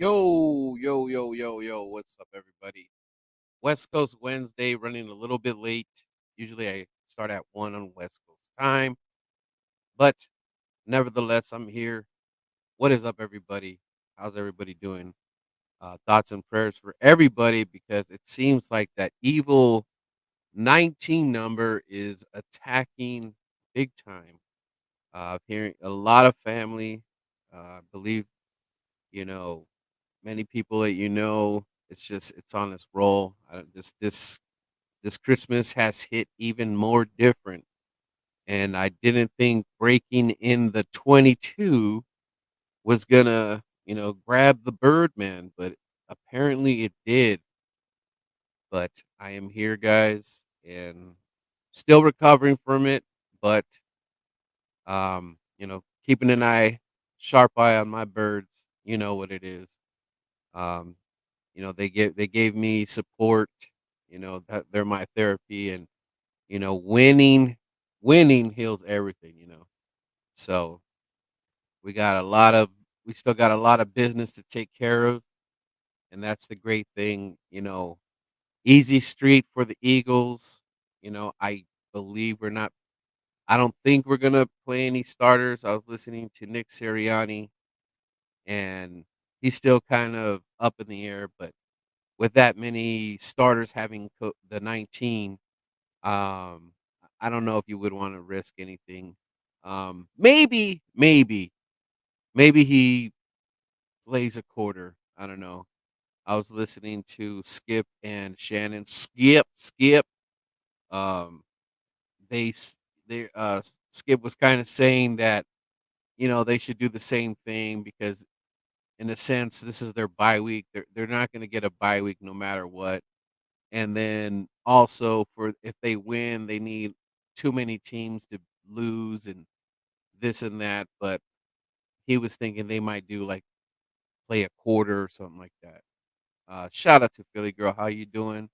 Yo, yo, yo, yo, yo, what's up, everybody? West Coast Wednesday, running a little bit late. Usually I start at 1 on West Coast time, but nevertheless, I'm here. What is up, everybody? How's everybody doing? Thoughts and prayers for everybody because it seems like that evil 19 number is attacking big time. Hearing a lot of family, I believe, you know, many people that it's just it's on its roll. This Christmas has hit even more different, and I didn't think breaking in the 22 was gonna grab the Birdman, but apparently it did. But I am here, guys, and still recovering from it, but keeping an sharp eye on my birds. You know what it is. Um, they gave me support. That they're my therapy, and winning heals everything. So we got a lot of we still got a lot of business to take care of, and that's the great thing. Easy street for the Eagles. I believe we're not. I don't think we're gonna play any starters. I was listening to Nick Sirianni, and he's still kind of up in the air, but with that many starters having the 19, um, I don't know if you would want to risk anything. Maybe he plays a quarter. I don't know. I was listening to Skip and Shannon. Skip. Um, they s- they Skip was kind of saying that they should do the same thing because in a sense this is their bye week. They're not going to get a bye week no matter what. And then also for if they win, they need too many teams to lose and this and that. But he was thinking they might do like play a quarter or something like that. Shout out to Philly Girl. How you doing?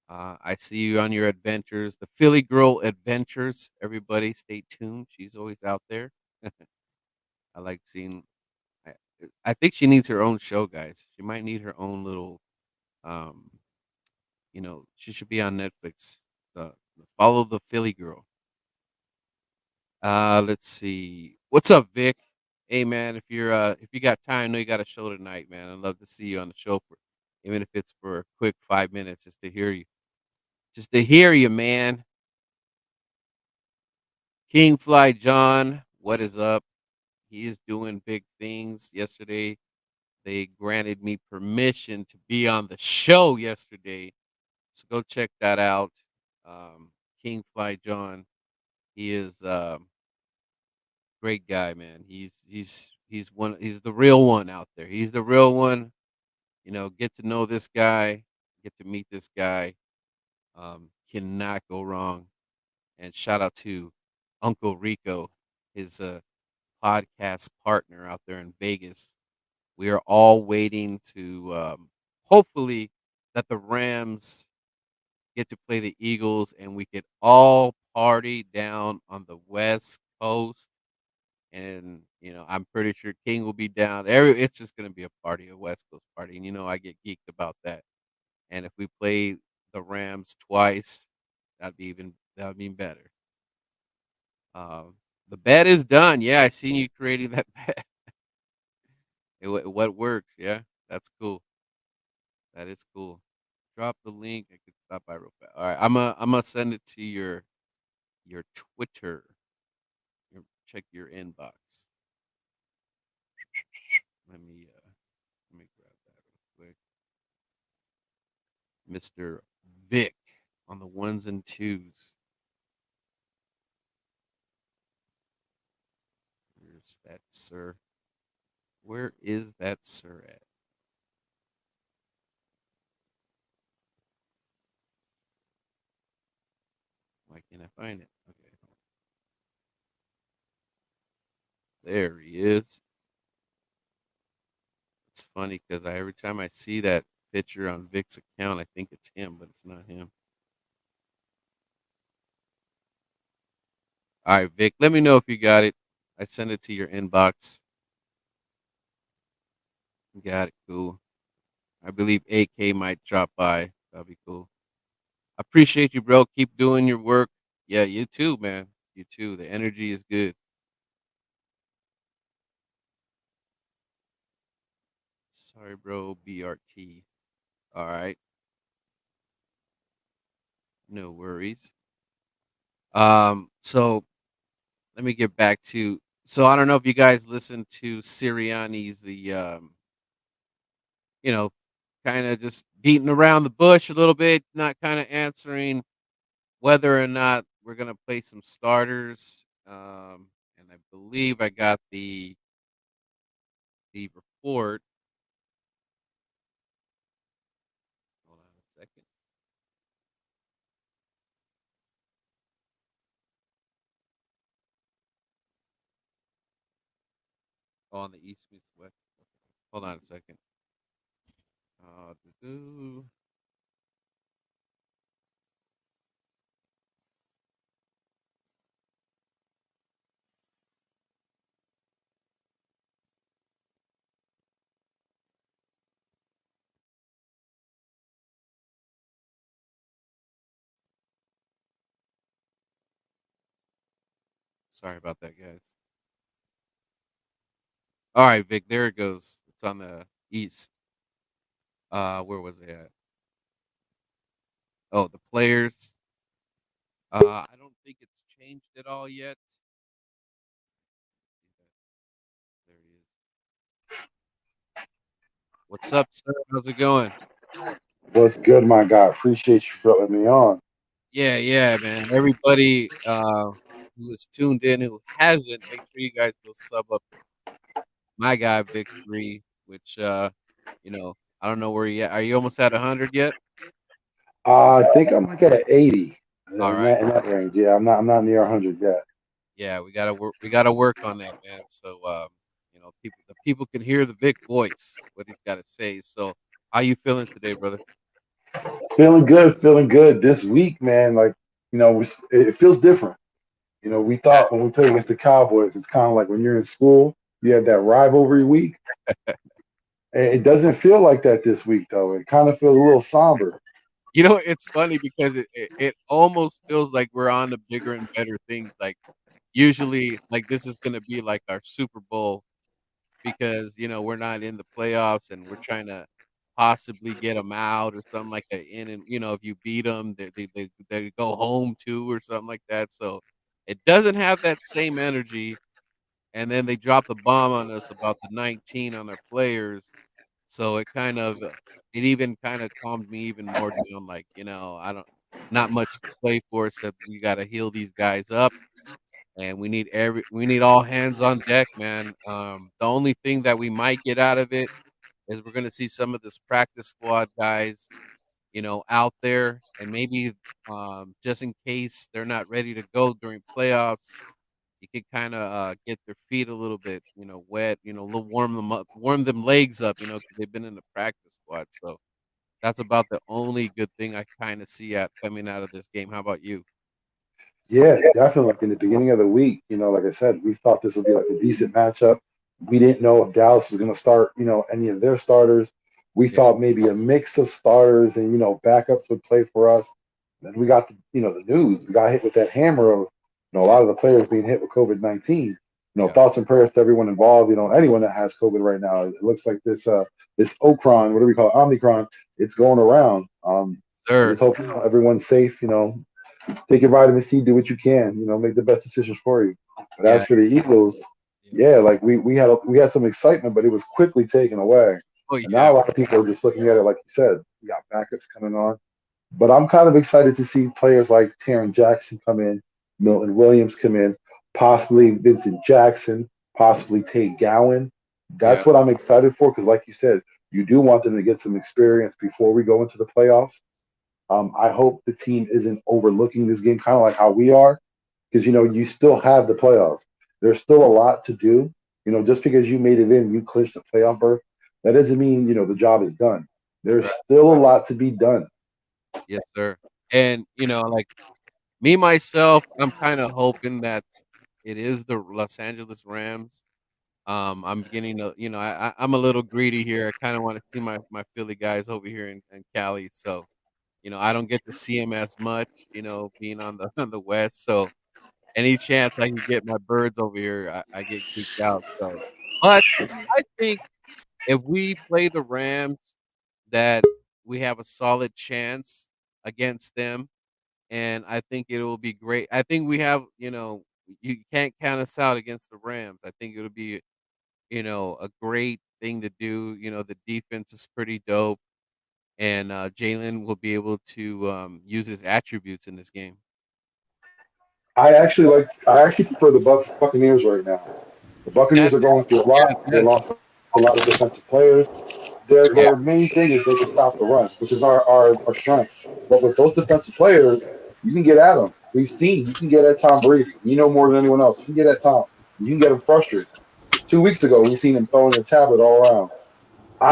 I see you on your adventures. The Philly Girl Adventures. Everybody stay tuned. She's always out there. I like seeing I, I think she needs her own show, guys. She might need her own little um she should be on Netflix. Uh, Follow the Philly Girl. Let's see. What's up, Vic? Hey, man, if you got time, I know you got a show tonight, man. I'd love to see you on the show for even if it's for a quick 5 minutes, just to hear you. Just to hear you, man. King Fly John, what is up? He is doing big things. Yesterday, they granted me permission to be on the show yesterday, so go check that out. King Fly John, he is great guy, man. He's the real one out there. He's the real one. Get to know this guy, get to meet this guy. Cannot go wrong. And shout out to Uncle Rico, his podcast partner out there in Vegas. We are all waiting to hopefully that the Rams get to play the Eagles and we could all party down on the West Coast. And I'm pretty sure King will be down. It's just gonna be a party, a West Coast party, and I get geeked about that. And if we play the Rams twice, that'd be better. The bet is done. Yeah, I seen you creating that bet. What works? Yeah, that's cool. That is cool. Drop the link. I could stop by real fast. All right, I'm gonna send it to your Twitter. Check your inbox. Let me grab that real quick. Mr. Vic on the ones and twos. Where's that sir? Where is that sir at? Why can't I find it? Okay, there he is. It's funny because every time I see that picture on Vic's account, I think it's him, but it's not him. All right, Vic, let me know if you got it. I sent it to your inbox. Got it. Cool. I believe AK might drop by. That'll be cool. Appreciate you, bro. Keep doing your work. Yeah, you too, man. You too. The energy is good. Sorry, bro. BRT. All right. No worries. So let me get back to so I don't know if you guys listen to Sirianni's you know, kind of just beating around the bush a little bit, not kind of answering whether or not we're gonna play some starters. And I believe I got the report. Hold on a second. Oh, on the East meets West. Hold on a second. Doo-doo. Sorry about that, guys. All right, Vic. There it goes. It's on the East. Where was it at? Oh, the players. I don't think it's changed at all yet. There he is. What's up, sir? How's it going? What's good, my guy? Appreciate you for letting me on. Yeah, yeah, man. Everybody who is tuned in who hasn't, make sure you guys go sub up my guy Vic 3, which you know, I don't know where you at. Are you almost at 100 yet? I think I'm like at 80 All in right. that range. Yeah, I'm not near 100 yet. Yeah, we gotta work on that, man. So the people can hear the Vic voice, what he's gotta say. So how you feeling today, brother? Feeling good, feeling good. This week, man, like it feels different. We Yeah. thought when we played against the Cowboys, it's kind of like when you're in school, you have that rivalry week. It doesn't feel like that this week, though. It kind of feels a little somber. It's funny because it almost feels like we're on to bigger and better things. Like usually, like this is gonna be like our Super Bowl because we're not in the playoffs and we're trying to possibly get them out or something like that. In and if you beat them, they go home too or something like that. So it doesn't have that same energy. And then they drop the bomb on us about the 19 on their players. So it even kind of calmed me even more down. Like I don't not much to play for except we got to heal these guys up and we need all hands on deck, man. The only thing that we might get out of it is we're gonna see some of this practice squad guys, out there, and maybe just in case they're not ready to go during playoffs, you can kind of get their feet a little bit, wet, a little warm them up, warm them legs up, because they've been in the practice squad. So that's about the only good thing I kind of see at coming out of this game. How about you? Yeah, definitely. Like in the beginning of the week, like I said, we thought this would be like a decent matchup. We didn't know if Dallas was going to start, any of their starters. We Yeah, thought maybe a mix of starters and, backups would play for us. Then we got the news. We got hit with that hammer of, a yeah, lot of the players being hit with COVID-19. yeah, Thoughts and prayers to everyone involved. Anyone that has COVID right now. It looks like this Omicron, what do we call it, Omicron? It's going around. I sir. just hope everyone's safe. Take your vitamin C, do what you can, make the best decisions for you. But Yeah, as for the Eagles, yeah. yeah, like we had some excitement, but it was quickly taken away. Oh And now yeah, a lot of people are just looking at it like you said, we got backups coming on. But I'm kind of excited to see players like Taron Jackson come in, Milton Williams come in, possibly Vincent Jackson, possibly Tate Gowan. yeah, That's what I'm excited for because, like you said, you do want them to get some experience before we go into the playoffs. I hope the team isn't overlooking this game, kind of like how we are, because you still have the playoffs. There's still a lot to do. Just because you made it in, you clinched the playoff berth. That doesn't mean the job is done. There's right. still a lot to be done. Yes, sir. And like me myself, I'm kind of hoping that it is the Los Angeles Rams. I'm beginning to, I'm a little greedy here. I kind of want to see my Philly guys over here in Cali. So, I don't get to see them as much, being on the on the West. So any chance I can get my birds over here, I get geeked out. So, but I think if we play the Rams, that we have a solid chance against them, and I think it will be great. I think we have, you can't count us out against the Rams. I think it'll be, a great thing to do. The defense is pretty dope, and Jalen will be able to use his attributes in this game. I actually prefer the Buccaneers right now. The That, Buccaneers are going through a yeah, lot. They lost a lot of defensive players. Their yeah, main thing is they can stop the run, which is our strength. But with those defensive players, you can get at them. We've seen you can get at Tom Brady. You know more than anyone else. You can get at Tom. You can get him frustrated. 2 weeks ago, we seen him throwing the tablet all around.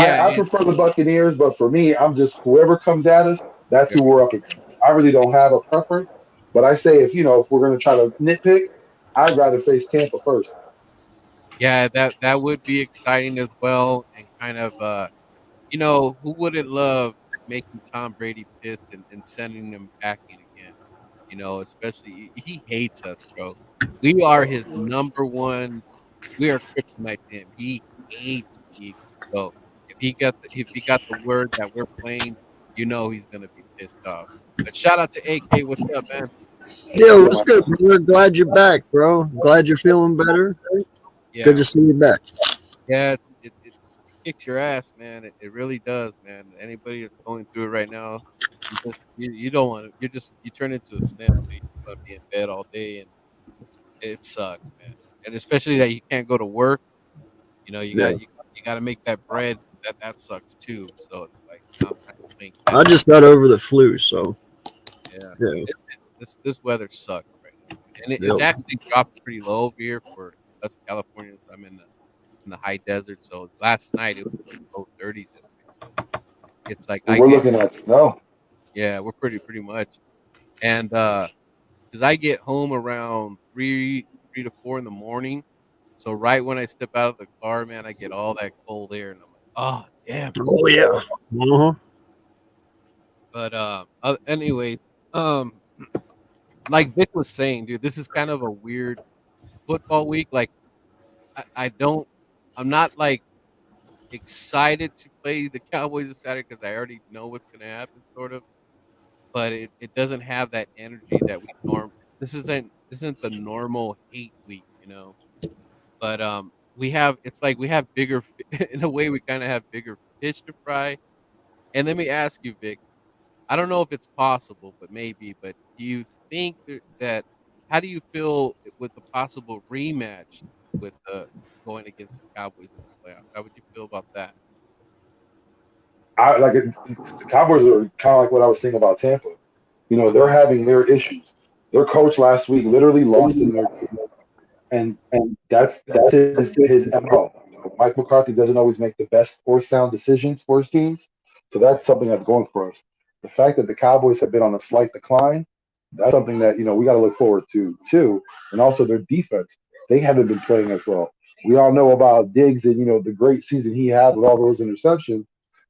yeah, I prefer the Buccaneers, but for me, I'm just whoever comes at us, that's who we're up against. I really don't have a preference, but I say if we're going to try to nitpick, I'd rather face Tampa first. yeah. That would be exciting as well, and kind of, who wouldn't love making Tom Brady pissed and sending him packing again? Especially he hates us, bro. We are his number one. We are kryptonite to him. He hates the Eagles. So if he got the word that we're playing, he's gonna be pissed off. But shout out to AK. What's up, man? Yo, Yeah, what's good, brother? Glad you're back, bro. Glad you're feeling better. Good Yeah, to see you back. yeah. It kicks your ass, man. It really does, man. Anybody that's going through it right now, you don't want to. You turn into a snail. Man. You just want to be in bed all day, and it sucks, man. And especially that you can't go to work. You Yeah. got you got to make that bread. That sucks too. So it's like I'm kind of playing I catch up. just got over the flu, so Yeah, yeah. this weather sucks right now, and it's Yep. actually dropped pretty low over here for us Californians. I'm in the high desert, so last night it was like low 30s this way. So it's like I we're get looking at snow. yeah, we're pretty much, and because I get home around 3 to 4 in the morning. So right when I step out of the car, man, I get all that cold air, and I'm like, oh damn. Oh yeah. Uh-huh. But anyways, um, like Vic was saying, dude, this is kind of a weird football week. Like I don't, I'm not like excited to play the Cowboys this Saturday because I already know what's gonna happen, sort of. But it doesn't have that energy that we norm. This isn't the normal hate week, But we have it's like we have bigger in a way we kind of have bigger fish to fry. And let me ask you, Vic. I don't know if it's possible, but maybe. But do you think that how do you feel with the possible rematch with the going against the Cowboys in the playoffs? How would you feel about that? The Cowboys are kind of like what I was saying about Tampa. Uh They're huh. having their issues. Their coach last week literally lost in their game, and that's his mo. Mike McCarthy doesn't always make the best or sound decisions for his teams, so that's something that's going for us. The fact that the Cowboys have been on a slight decline, that's something that we got to look forward to too, and also their defense. They haven't been playing as well. We all know about Diggs and the great season he had with all those interceptions.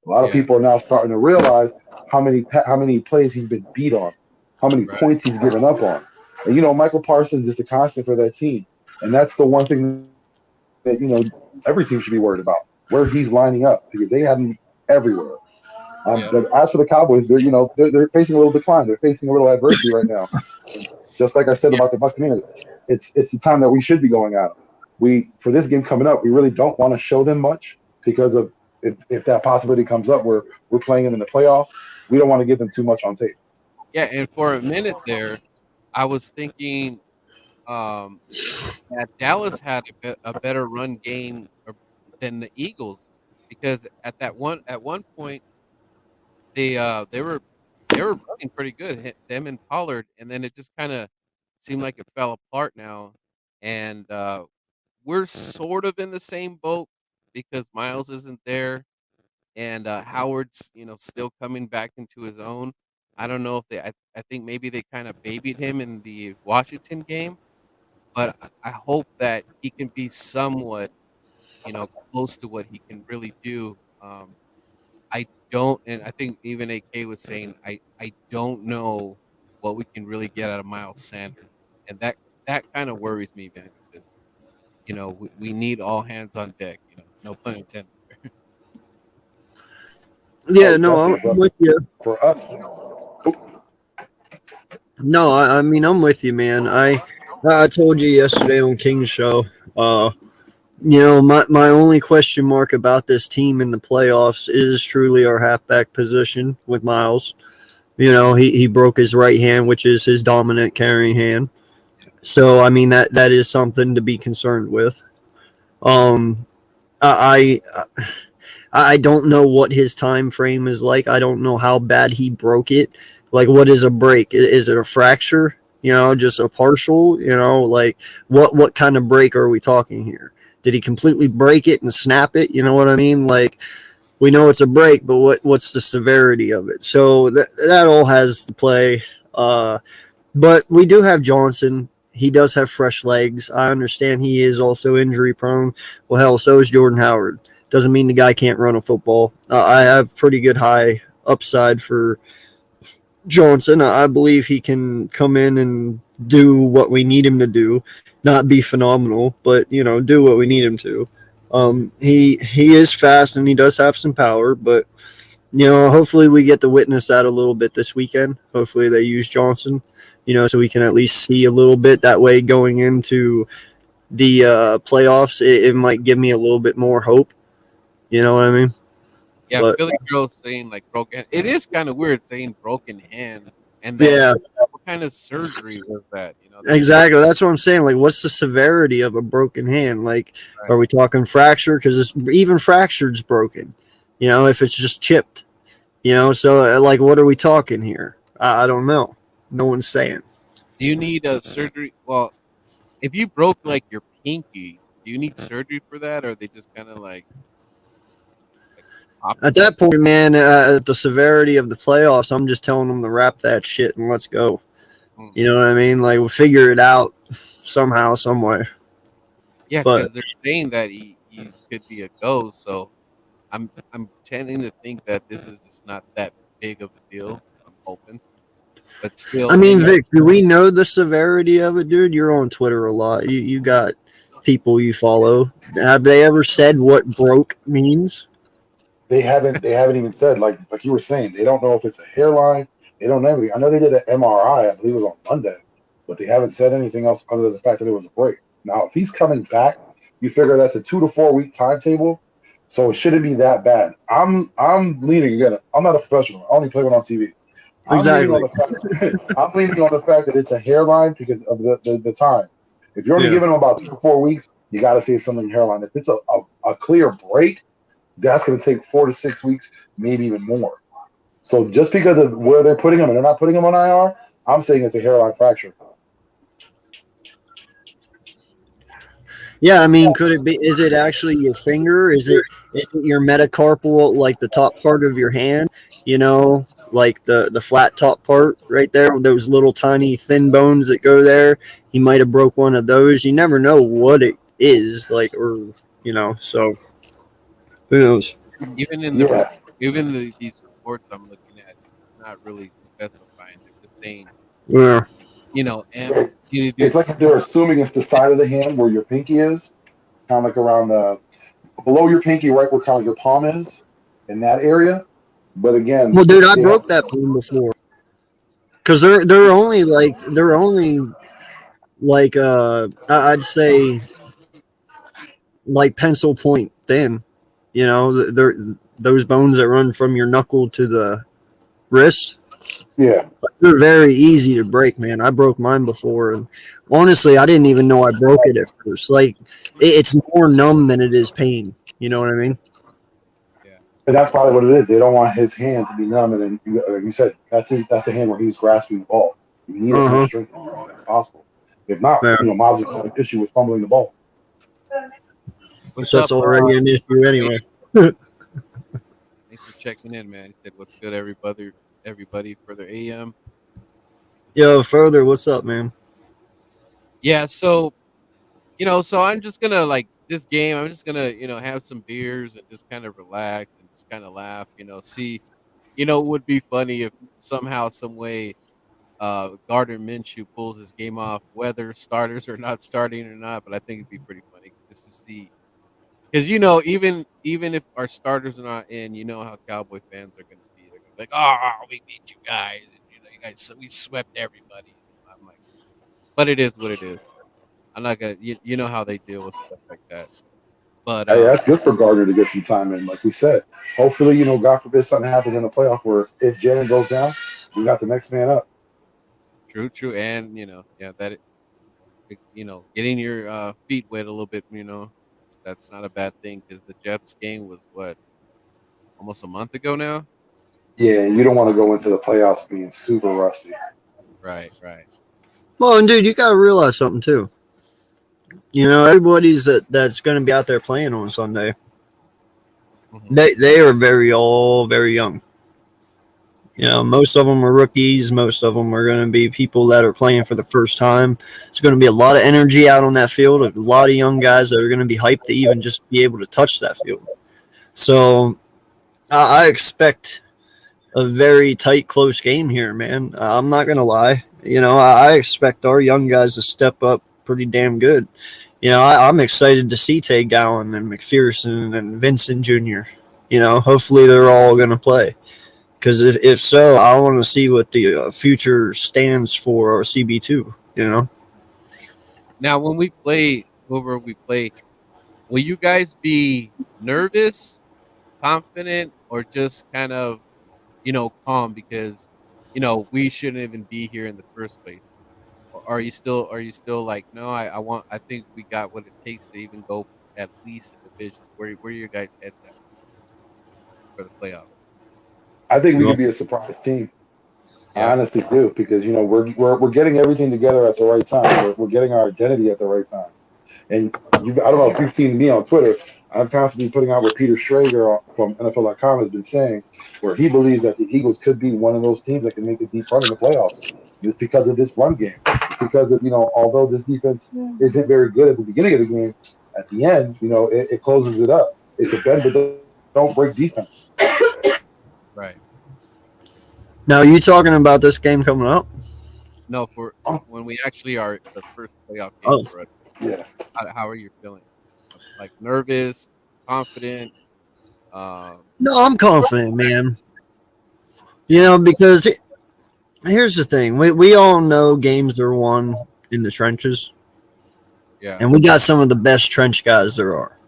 A lot of Yeah. people are now starting to realize how many plays he's been beat on, how many Right. points he's given up on. And Michael Parsons is a constant for that team. And that's the one thing that every team should be worried about, where he's lining up, because they have him everywhere. But Yeah. as for the Cowboys, they're facing a little decline. They're facing a little adversity right now. Just like I said Yeah. about the Buccaneers, it's the time that we should be going at them. We for this game coming up, we really don't want to show them much because of if that possibility comes up where we're playing them in the playoff, we don't want to give them too much on tape. Yeah. And for a minute there, I was thinking um, that Dallas had a better run game than the Eagles because at one point they were running pretty good, them and Pollard, and then it just kind of seemed like it fell apart now, and we're sort of in the same boat because Miles isn't there, and Howard's still coming back into his own. I don't know if I think maybe they kind of babied him in the Washington game, but I hope that he can be somewhat. close to what he can really do. I don't, and I think even AK was saying, I don't know what we can really get out of Miles Sanders, and that kind of worries me, man, because we need all hands on deck. No pun intended. Yeah, Oh, no, definitely. I'm But with you. for us, No, I mean I'm with you, man. I told you yesterday on King's show. Uh, my only question mark about this team in the playoffs is truly our halfback position with Miles. He broke his right hand, which is his dominant carrying hand. So I mean that is something to be concerned with. Um, I I don't know what his time frame is like. I don't know how bad he broke it. Like, what is a break? Is it a fracture? Just a partial. Like what kind of break are we talking here? Did he completely break it and snap it? You know what I mean? Like, we know it's a break, but what's the severity of it? So that all has to play. But we do have Johnson. He does have fresh legs. I understand he is also injury prone. Well, hell, so is Jordan Howard. Doesn't mean the guy can't run a football. I have pretty good high upside for Johnson. I believe he can come in and do what we need him to do. Not be phenomenal, but do what we need him to. He is fast and he does have some power, but hopefully we get to witness that a little bit this weekend. Hopefully they use Johnson, so we can at least see a little bit. That way, going into the playoffs, it might give me a little bit more hope. You know what I mean? Yeah, But Philly girls saying like broken. It is kind of weird saying broken hand, and then yeah, what kind of surgery was that? There's exactly. That's what I'm saying. Like, what's the severity of a broken hand? Like, right. are we talking fracture? Because even fractured's broken. If it's just chipped. So like, what are we talking here? I don't know. No one's saying. Do you need a surgery? Well, if you broke like your pinky, do you need surgery for that, or they just kind of like pop At it back? that point, man, at the severity of the playoffs, I'm just telling them to wrap that shit and let's go. Hmm. You know what I mean? Like, we'll figure it out somehow, some way. Yeah, But because they're saying that he could be a ghost. So I'm tending to think that this is just not that big of a deal. I'm hoping, but I still, mean, Vic, do we know the severity of it, dude? You're on Twitter a lot. You got people you follow. Have they ever said what broke means? they haven't even said, like you were saying, they don't know if it's a hairline. They don't know everything. I know they did an MRI. I believe it was on Monday, but they haven't said anything else other than the fact that it was a break. Now, if he's coming back, you figure that's a 2 to 4 week timetable, so it shouldn't be that bad. I'm leaning again. I'm not a professional. I only play one on TV. I'm leaning Exactly. on the fact I'm leaning on the fact that it's a hairline because of the time. If you're only Yeah. giving them about 2 to 4 weeks, you got to say something hairline. If it's a clear break, that's going to take 4 to 6 weeks, maybe even more. So just because of where they're putting them and they're not putting them on IR, I'm saying it's a hairline fracture. Yeah, I mean, could it be? Is it actually your finger? Is it your metacarpal, like the top part of your hand? Like the flat top part right there, with those little tiny thin bones that go there. He might have broke one of those. You never know what it is, like, or So who knows? even in the Yeah, even these reports I'm looking at, it's not really specifying. They're just saying, Yeah. and it it's is. like if they're assuming it's the side of the hand where your pinky is, kind of like around the below your pinky, right where kind of your palm is, in that area. But again, Well, dude, I they have broke that bone before because they're only like I'd say like pencil point thin. They're those bones that run from your knuckle to the wrist. yeah. They're very easy to break, man. I broke mine before, and honestly, I didn't even know I broke it at first. Like, it's more numb than it is pain. You know what I mean? Yeah. And that's probably what it is. They don't want his hand to be numb, and then, like you said, that's the hand where he's grasping the ball. You need as much Uh strength as possible. If not, huh. Miles will have an issue with fumbling the ball. What's So that's up? already an issue Hey, anyway. thanks for checking in, man. He said, "What's good, everybody? Everybody for the AM." Yo, further, what's up, man? Yeah. So I'm just gonna like this game, I'm just gonna, have some beers and just kind of relax and just kind of laugh. See, it would be funny if somehow, some way, Gardner Minshew pulls his game off, whether starters are not starting or not. But I think it'd be pretty funny just to see, because even if our starters are not in, you know how Cowboy fans are gonna be. They're gonna be like, "Oh, we beat you guys, and you guys, we swept everybody." I'm like, but it is what it is. I'm not gonna, you know how they deal with stuff like that. But Hey, that's good for Gardner to get some time in. Like we said, hopefully, God forbid something happens in the playoff where if Jalen goes down, we got the next man up. true, true, and yeah, getting your feet wet a little bit, that's not a bad thing because the Jets game was what, almost a month ago now. Yeah, you don't want to go into the playoffs being super rusty. Right, right. Well, and dude, you gotta realize something too. Everybody's that's going to be out there playing on Sunday. Hmm. They are all very young. True. Most of them are rookies. Most of them are going to be people that are playing for the first time. It's going to be a lot of energy out on that field. A lot of young guys that are going to be hyped to even just be able to touch that field. So I expect a very tight, close game here, man. I'm not going to lie. I expect our young guys to step up pretty damn good. I'm excited to see Tay Gowan and McPherson and Vincent Jr. Hopefully they're all going to play. Because if so, I want to see what the future stands for or CB2. Now, when we play, whoever we play, will you guys be nervous, confident, or just kind of, calm because, we shouldn't even be here in the first place? Or are you still like, no, I think we got what it takes to even go at least a division. Where are your guys' heads at for the playoffs? I think we Well, could be a surprise team. I Yeah. honestly do because we're getting everything together at the right time. We're getting our identity at the right time. And I don't know if you've seen me on Twitter. I'm constantly putting out what Peter Schrager from NFL.com has been saying, where he believes that the Eagles could be one of those teams that can make a deep run in the playoffs. It's because of this run game. It's because of, although this defense isn't very good at the beginning of the game, at the end, it closes it up. It's a bend but don't break defense. Right. now, you talking about this game coming up? No, for Oh, when we actually are the first playoff game Oh, for us. yeah. How are you feeling? Like nervous, confident? no, I'm confident, man. Because here's the thing: we all know games are won in the trenches, Yeah, and we got some of the best trench guys there are.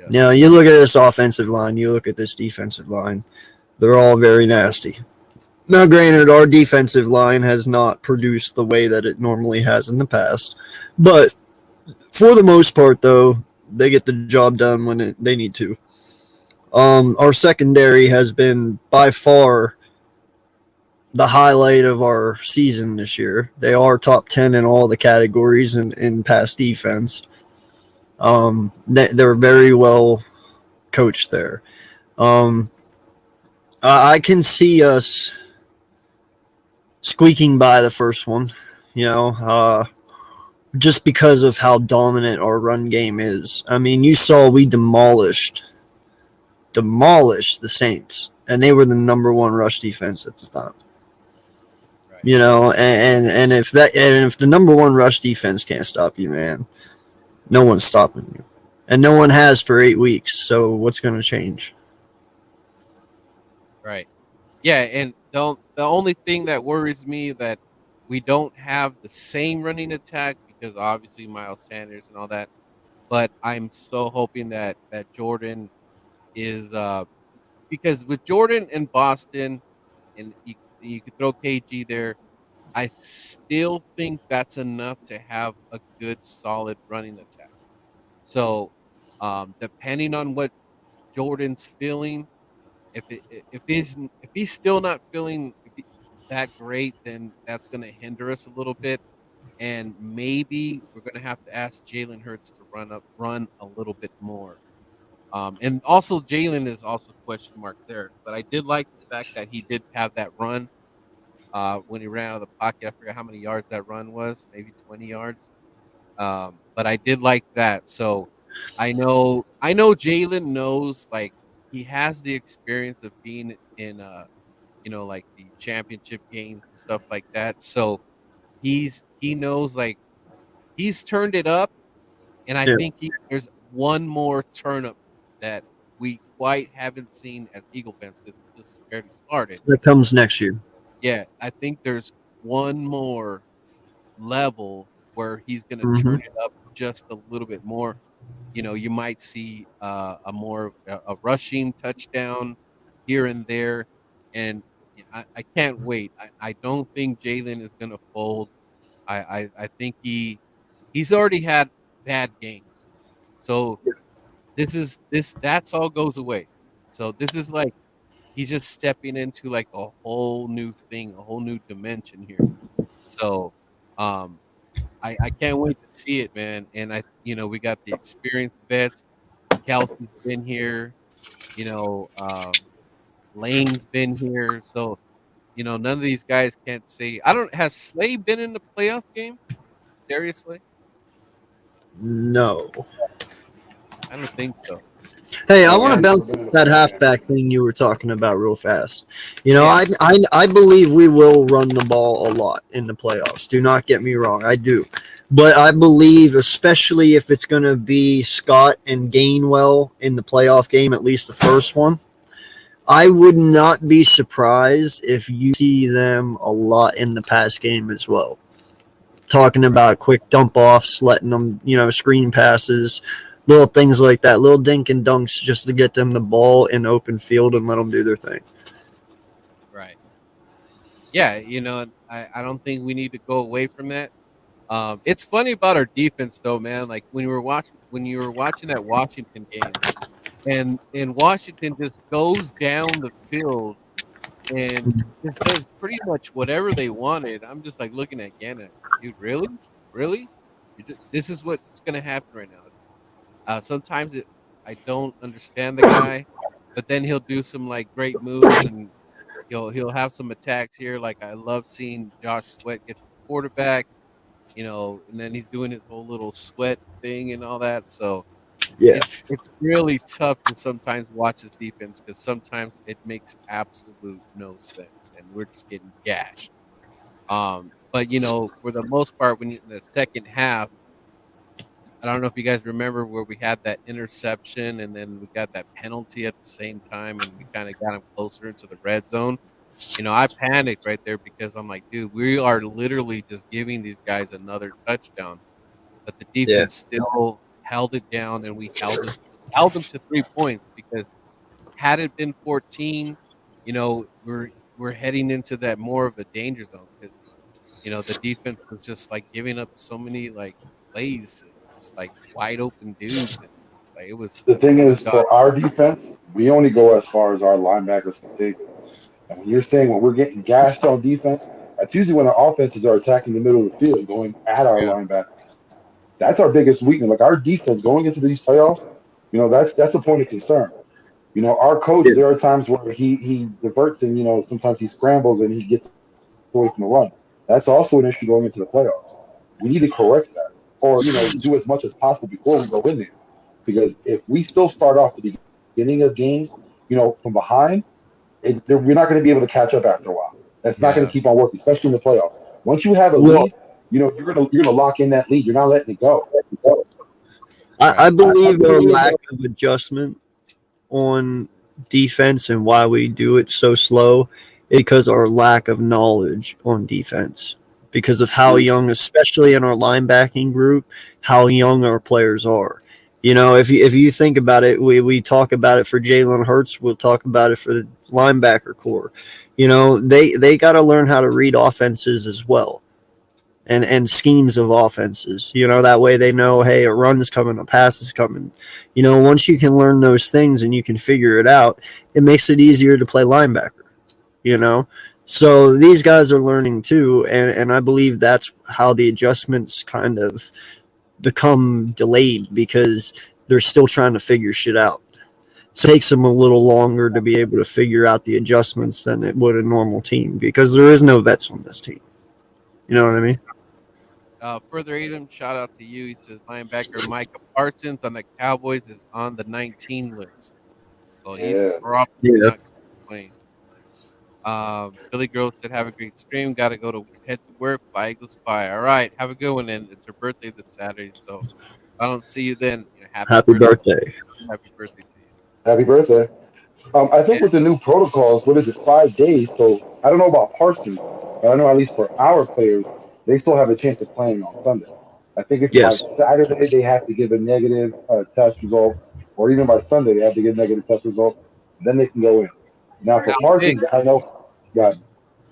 yeah, You look at this offensive line, you look at this defensive line; they're all very nasty. Now, granted, our defensive line has not produced the way that it normally has in the past, but for the most part, though, they get the job done when they need to. Our secondary has been by far the highlight of our season this year. They are top 10 in all the categories in pass defense. They're very well coached there. Um, I can see us squeaking by the first one, you know, just because of how dominant our run game is. I mean, you saw we demolished the Saints, and they were the number one rush defense at the time. right, And if the number one rush defense can't stop you, man, no one's stopping you, and no one has for 8 weeks. So what's going to change? right. Yeah, and the only thing that worries me that we don't have the same running attack because obviously Miles Sanders and all that. But I'm so hoping that Jordan is because with Jordan in Boston and you could throw KG there, I still think that's enough to have a good solid running attack. So, depending on what Jordan's feeling, if he's still not feeling that great, then that's going to hinder us a little bit, and maybe we're going to have to ask Jalen Hurts to run a little bit more. And also Jalen is also question mark there, but I did like the fact that he did have that run when he ran out of the pocket. I forgot how many yards that run was, maybe 20 yards. But I did like that. So I know Jalen knows, like, he has the experience of being in, like, the championship games and stuff like that, so he knows, like, he's turned it up, and I Yeah, think there's one more turn up that we quite haven't seen as Eagle fans because it's just barely started. that comes next year. Yeah, I think there's one more level where he's gonna Hmm. turn it up just a little bit more. You might see a rushing touchdown here and there, and yeah, I can't wait. I don't think Jalen is gonna fold. I think he's already had bad games, so that's all goes away. So this is like he's just stepping into like a whole new thing, a whole new dimension here. So um I can't wait to see it, man. And we got the experienced vets. Kelsey's been here, you know, Lane's been here. So, none of these guys can't say I don't has Slay been in the playoff game? Seriously? No. I don't think so. Hey, I No, want to Yeah, he's bounce never been in a that playoff game. halfback thing you were talking about real fast. You know, yeah, I believe we will run the ball a lot in the playoffs. Do not get me wrong, I do. But I believe, especially if it's going to be Scott and Gainwell in the playoff game, at least the first one, I would not be surprised if you see them a lot in the pass game as well. Talking right. about quick dump offs, letting them, screen passes, little things like that, little dink and dunks just to get them the ball in open field and let them do their thing. Right. Yeah, I don't think we need to go away from that. It's funny about our defense though, man. Like when you were watching that Washington game and Washington just goes down the field and just does pretty much whatever they wanted. I'm just like looking at Gannon, dude, really? Really? This is what's gonna happen right now. Sometimes I don't understand the guy, but then he'll do some like great moves and he'll have some attacks here. Like I love seeing Josh Sweat get to the quarterback, and then he's doing his whole little sweat thing and all that. So Yeah. it's really tough to sometimes watch his defense because sometimes it makes absolute no sense and we're just getting gashed. But for the most part, when you in the second half, I don't know if you guys remember where we had that interception and then we got that penalty at the same time and we kind of got him closer into the red zone. I panicked right there because I'm like, dude, we are literally just giving these guys another touchdown. But the Yeah. defense still held it down and we held them to 3 points because had it been 14, we're heading into that more of a danger zone because the defense was just like giving up so many like plays, just like wide open dudes, and like The thing it was is, god. for our defense, we only go as far as our linebackers can take us. And when you're saying when we're getting gashed on defense, that's usually when our offenses are attacking the middle of the field, going at our Yeah, linebackers. That's our biggest weakness. Like our defense going into these playoffs, that's a point of concern. Our coach, Yeah. there are times where he diverts and sometimes he scrambles and he gets away from the run. That's also an issue going into the playoffs. We need to correct that, or do as much as possible before we go in there. Because if we still start off the beginning of games, from behind, we're not going to be able to catch up after a while. That's not going to yeah, keep on working, especially in the playoffs. Once you have a Well, lead, you're gonna lock in that lead. You're not letting it go. I right. believe our lack of adjustment on defense and why we do it so slow is because our lack of knowledge on defense. Because of how Agreed. young, especially in our linebacking group, how young our players are. If you think about it, we talk about it for Jalen Hurts. We'll talk about it for the linebacker core. They got to learn how to read offenses as well, and schemes of offenses. That way they know, hey, a run's coming, a pass is coming. Once you can learn those things and you can figure it out, it makes it easier to play linebacker. You know, so these guys are learning too, and I believe that's how the adjustments kind of become delayed because they're still trying to figure shit out. So it takes them a little longer to be able to figure out the adjustments than it would a normal team because there is no vets on this team. You know what I mean? further Adam, shout out to you. He says linebacker Micah Parsons on the Cowboys is on the 19 list, so he's Yeah. probably Yeah. not playing. Billy Girl said, "Have a great stream. Got to go to head to work. Fly Eagles fly. All right, have a good one." And it's her birthday this Saturday, so if I don't see you then, happy Happy birthday, birthday. happy birthday to you. Happy birthday. I think And with the new protocols, what is it, 5 days? So I don't know about Parsons, but I know at least for our players, they still have a chance of playing on Sunday. I think it's by Yes. Saturday they have to give a negative test results, or even by Sunday they have to give negative test results. Then they can go in. Now for now, Vic, Parsons, I know. Yeah,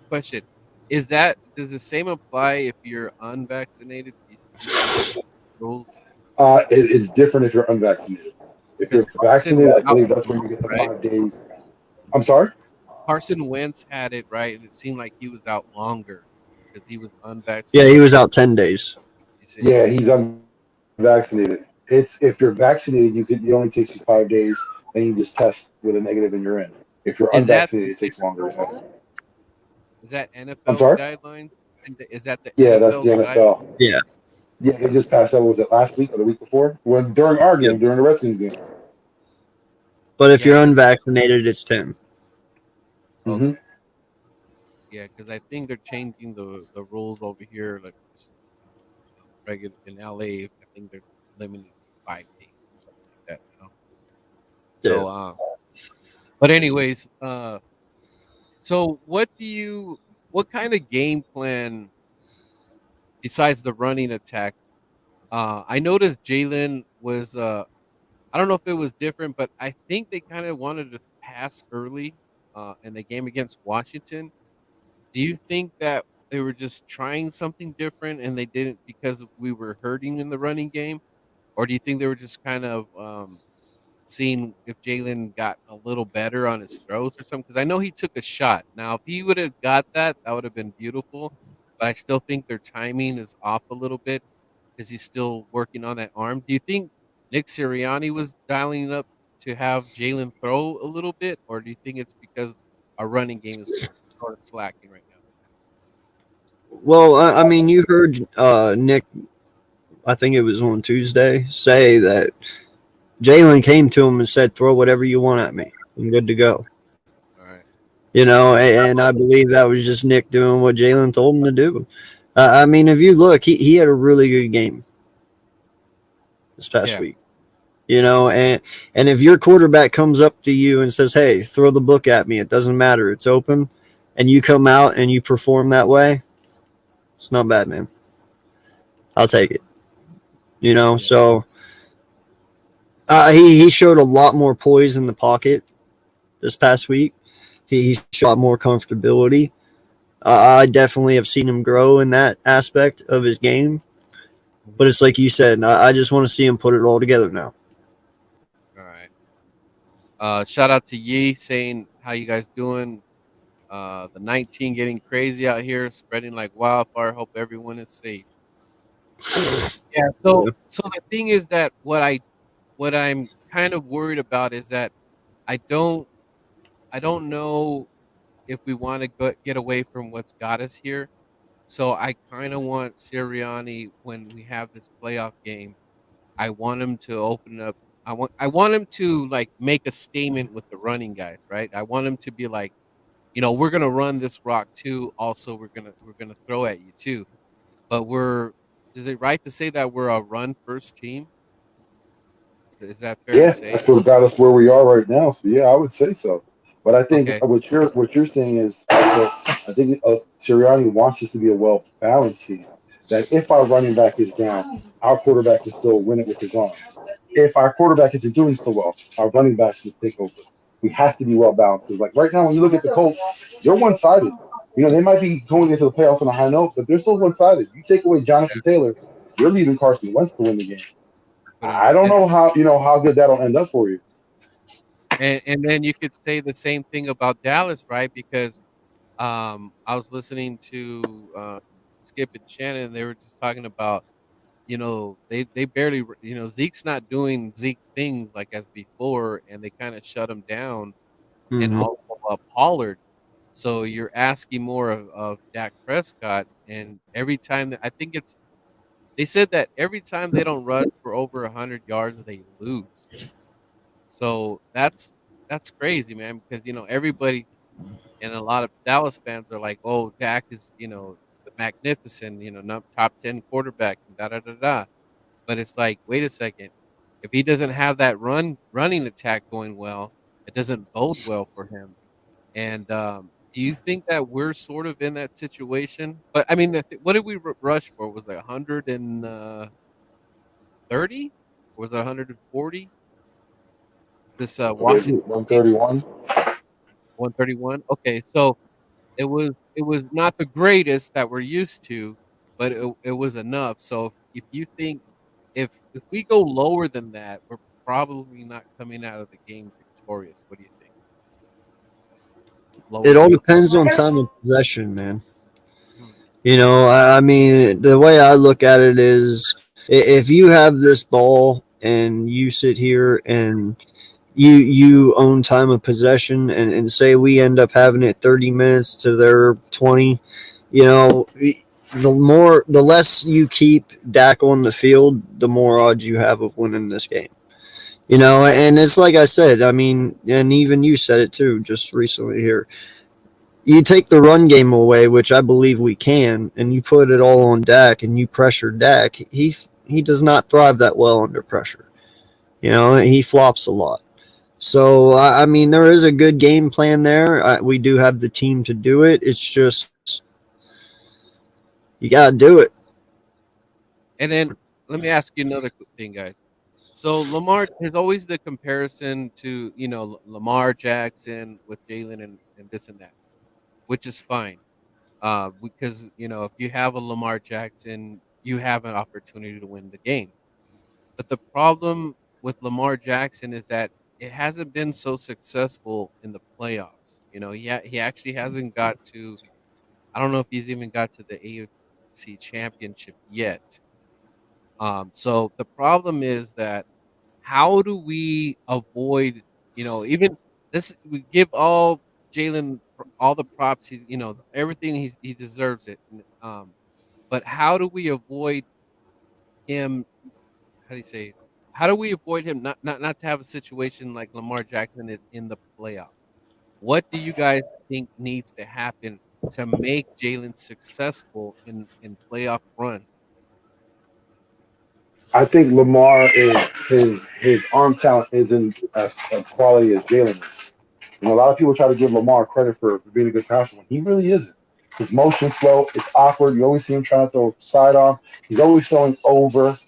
question: Is that does the same apply if you're unvaccinated? Do you still get rules? it's different if you're unvaccinated. If Because you're Carson vaccinated, was I out, believe that's when you get the right? 5 days. I'm sorry. Carson Wentz had it right, and it seemed like he was out longer because he was Yeah, he unvaccinated. was out 10 days. You see, Yeah, he's unvaccinated. It's if you're vaccinated, it only takes you 5 days, then you just test with a negative and you're in. If you're is unvaccinated, that it takes longer. is that I'm NFL's sorry. guidelines? And is that the Yeah, that's the NFL's guide? NFL. Yeah. Yeah, they just passed that. What was it last week or the week before? When during our Yep. game, during the Redskins game. But if Yeah, you're because unvaccinated, it's 10. Hmm. okay, yeah, because I think they're changing the rules over here, like just regular in LA. I think they're limited to 5 days or something like that now. Yeah. So, but anyways, so what kind of game plan besides the running attack? I noticed Jalen was I don't know if it was different, but I think they kind of wanted to pass early in the game against Washington. Do you think that they were just trying something different and they didn't because we were hurting in the running game? Or do you think they were just kind of seeing if Jalen got a little better on his throws or something? Because I know he took a shot. Now, if he would have got that, that would have been beautiful. But I still think their timing is off a little bit because he's still working on that arm. Do you think Nick Sirianni was dialing up to have Jalen throw a little bit, or do you think it's because our running game is sort of slacking right now? Well, I mean, you heard Nick, I think it was on Tuesday, say that Jalen came to him and said, throw whatever you want at me. I'm good to go. All right. You know, and I believe that was just Nick doing what Jalen told him to do. I mean, if you look, he had a really good game this past Yeah. week. You know, and if your quarterback comes up to you and says, "Hey, throw the book at me. It doesn't matter. It's open," and you come out and you perform that way, it's not bad, man. I'll take it. You know, Yeah. so he showed a lot more poise in the pocket this past week. He showed a lot more comfortability. I definitely have seen him grow in that aspect of his game. But Mhm. it's like you said, I just want to see him put it all together now. All right. Shout out to Yee saying how you guys doing. The 19 getting crazy out here, spreading like wildfire. Hope everyone is safe. Yeah. So Yeah. so the thing is that what I'm kind of worried about is that I don't I don't know if we want to get away from what's got us here. So I kind of want Sirianni when we have this playoff game. I want him to open up. I want him to like make a statement with the running guys, right? I want him to be like, we're gonna run this rock too. Also, we're gonna throw at you too. But is it right to say that we're a run first team? Is that fair to Yeah, say? that's what got us where we are right now. So yeah, I would say so. But I think Okay. what you're saying is also, I think Sirianni wants us to be a well balanced team. That if our running back is down, our quarterback can still win it with his arm. If our quarterback isn't doing so well, our running backs can take over. We have to be well balanced because, like right now, when you look at the Colts, they're one sided. They might be going into the playoffs on a high note, but they're still one sided. You take away Yeah. Jonathan Taylor, you're leaving Carson Wentz to win the game. Put in, I don't know how good that'll end up for you. and then you could say the same thing about Dallas, right? Because I was listening to Skip and Shannon. They were just talking about they barely Zeke's not doing Zeke things like as before, and they kind of shut him down, and Mm-hmm. also Pollard. So you're asking more of Dak Prescott, and every time that I think it's They said that every time they don't rush for over 100 yards, they lose. So that's crazy, man, because everybody and a lot of Dallas fans are like, "Oh, Dak is, the magnificent, top 10 quarterback and da da da da." But it's like, wait a second. If he doesn't have that running attack going well, it doesn't bode well for him. And do you think that we're sort of in that situation? But I mean, what did we rush for? Was it 130? Or was it 140? This Washington game, 131. 131. Okay, so it was not the greatest that we're used to, but it was enough. So if you think if we go lower than that, we're probably not coming out of the game victorious. What do you think? Lower It all than depends on time of possession, man. Mhm. I mean, the way I look at it is, if you have this ball and you sit here and you own time of possession, and say we end up having it 30 minutes to their 20, you know, the less you keep Dak on the field, the more odds you have of winning this game. And it's like I said, I mean, and even you said it too just recently here. You take the run game away, which I believe we can, and you put it all on Dak and you pressure Dak. He does not thrive that well under pressure. He flops a lot. So I mean, there is a good game plan there. We do have the team to do it. It's just you gotta do it. And then let me ask you another thing, guys. So Lamar, there's always the comparison to Lamar Jackson with Jalen and this and that, which is fine. Because if you have a Lamar Jackson, you have an opportunity to win the game. But the problem with Lamar Jackson is that it hasn't been so successful in the playoffs. He actually hasn't got to. I don't know if he's even got to the AFC Championship yet. So the problem is that how do we avoid, even this? We give all Jalen all the props. He's, everything he deserves it. But how do we avoid him? How do you say? How do we avoid him not to have a situation like Lamar Jackson is in the playoffs? What do you guys think needs to happen to make Jalen successful in playoff runs? I think Lamar is his arm talent isn't as quality as Jalen is. A lot of people try to give Lamar credit for being a good passer when he really isn't. His motion's slow. It's awkward. You always see him trying to throw sidearm. He's always throwing over.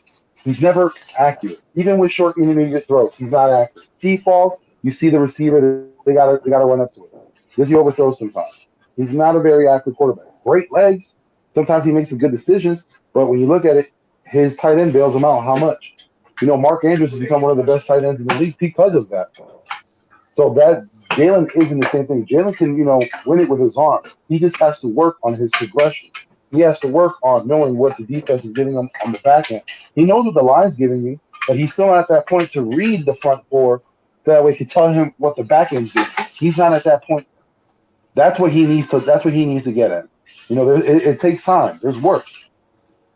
He's never accurate. Even with short intermediate throws, he's not accurate. Deep balls, you see the receiver, they gotta run up to it. Does he overthrow sometimes? He's not a very accurate quarterback. Great legs. Sometimes he makes some good decisions, but when you look at it, his tight end bails him out. How much? Mark Andrews has become one of the best tight ends in the league because of that. So that Jalen isn't the same thing. Jalen can, win it with his arm. He just has to work on his progression. He has to work on knowing what the defense is giving him on the back end. He knows what the line's giving me, but he's still not at that point to read the front four so that way he can tell him what the back end's doing. He's not at that point. That's what he needs to. That's what he needs to get at. It takes time. There's work.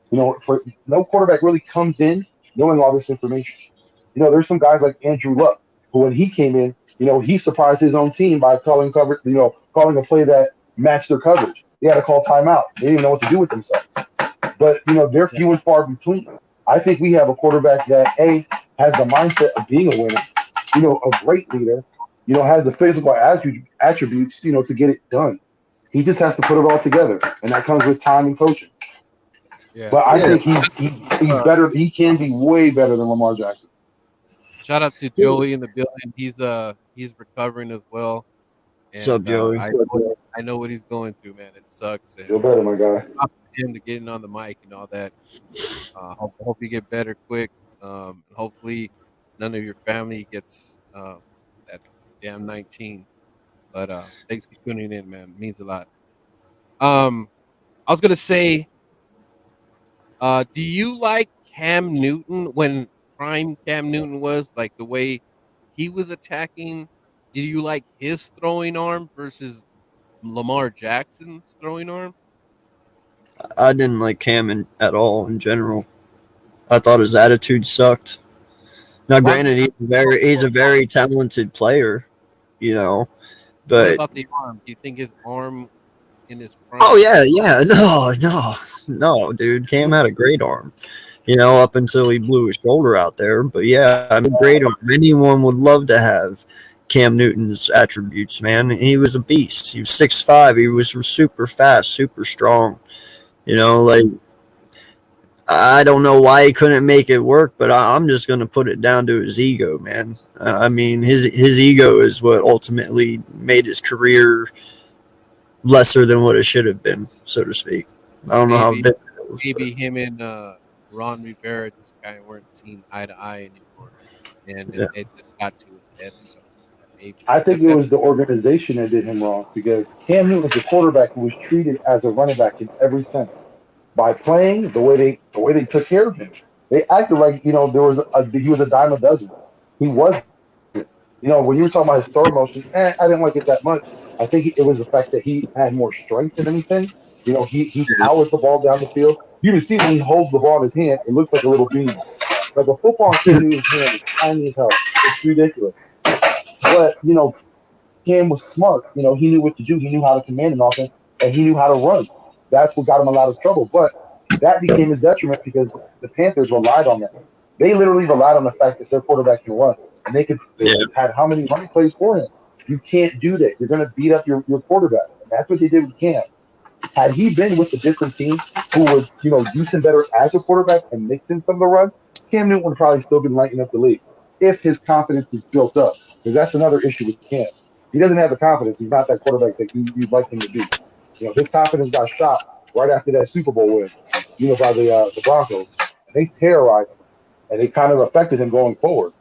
For no quarterback really comes in knowing all this information. There's some guys like Andrew Luck who, when he came in, he surprised his own team by calling cover, calling a play that matched their coverage. They had to call timeout. They didn't know what to do with themselves. But they're Yeah, few and far between. I think we have a quarterback that has the mindset of being a winner, a great leader, has the physical attributes, to get it done. He just has to put it all together, and that comes with time and coaching. yeah. But I Yeah. think he's Uh, better. He can be way better than Lamar Jackson. Shout out to Joey in the building. He's recovering as well, What's up, and Joey? I know what he's going through, man. It sucks, and Feel better, my guy. props to him to getting on the mic and all that. Hope you get better quick. And hopefully none of your family gets that damn 19. But thanks for tuning in, man. It means a lot. Um, I was gonna say, do you like Cam Newton when prime Cam Newton was like the way he was attacking? Do you like his throwing arm versus Lamar Jackson's throwing arm? I didn't like Cam at all in general. I thought his attitude sucked. Now, Well, granted, he's a very talented player, you know, what but about the arm? Do you think his arm in his oh prime yeah, was yeah, no, dude, Cam had a great arm, up until he blew his shoulder out there. But yeah, I mean, great arm. Anyone would love to have Cam Newton's attributes, man. He was a beast. He was 6'5". He was super fast, super strong. Like I don't know why he couldn't make it work, but I'm just gonna put it down to his ego, man. I mean, his ego is what ultimately made his career lesser than what it should have been, so to speak. I don't know how maybe Vince feels, but maybe him and Ron Rivera just kind of weren't seen eye to eye anymore, and yeah, it just got to his head or something like that. Maybe I the think it was the organization that did him wrong because Cam Newton was a quarterback who was treated as a running back in every sense. By playing the way they took care of him, they acted like there was he was a dime a dozen. He wasn't. When you were talking about his throw motion, I didn't like it that much. I think it was the fact that he had more strength than anything. He powers the ball down the field. You can see when he holds the ball in his hand, it looks like a little bean. Like a football in Cam Newton's hand is tiny as hell. It's ridiculous. But Cam was smart. He knew what to do. He knew how to command an offense, and he knew how to run. That's what got him a lot of trouble. But that became his detriment because the Panthers relied on that. They literally relied on the fact that their quarterback can run, and they yeah, had how many running plays for him. You can't do that. You're going to beat up your quarterback, and that's what they did with Cam. Had he been with a different team who would, use him better as a quarterback and mix in some of the run, Cam Newton would probably still been lighting up the league if his confidence is built up. Because that's another issue with Cam. He doesn't have the confidence. He's not that quarterback that you'd like him to be. His confidence got shot right after that Super Bowl win, by the Broncos. And they terrorized him, and they kind of affected him going forward.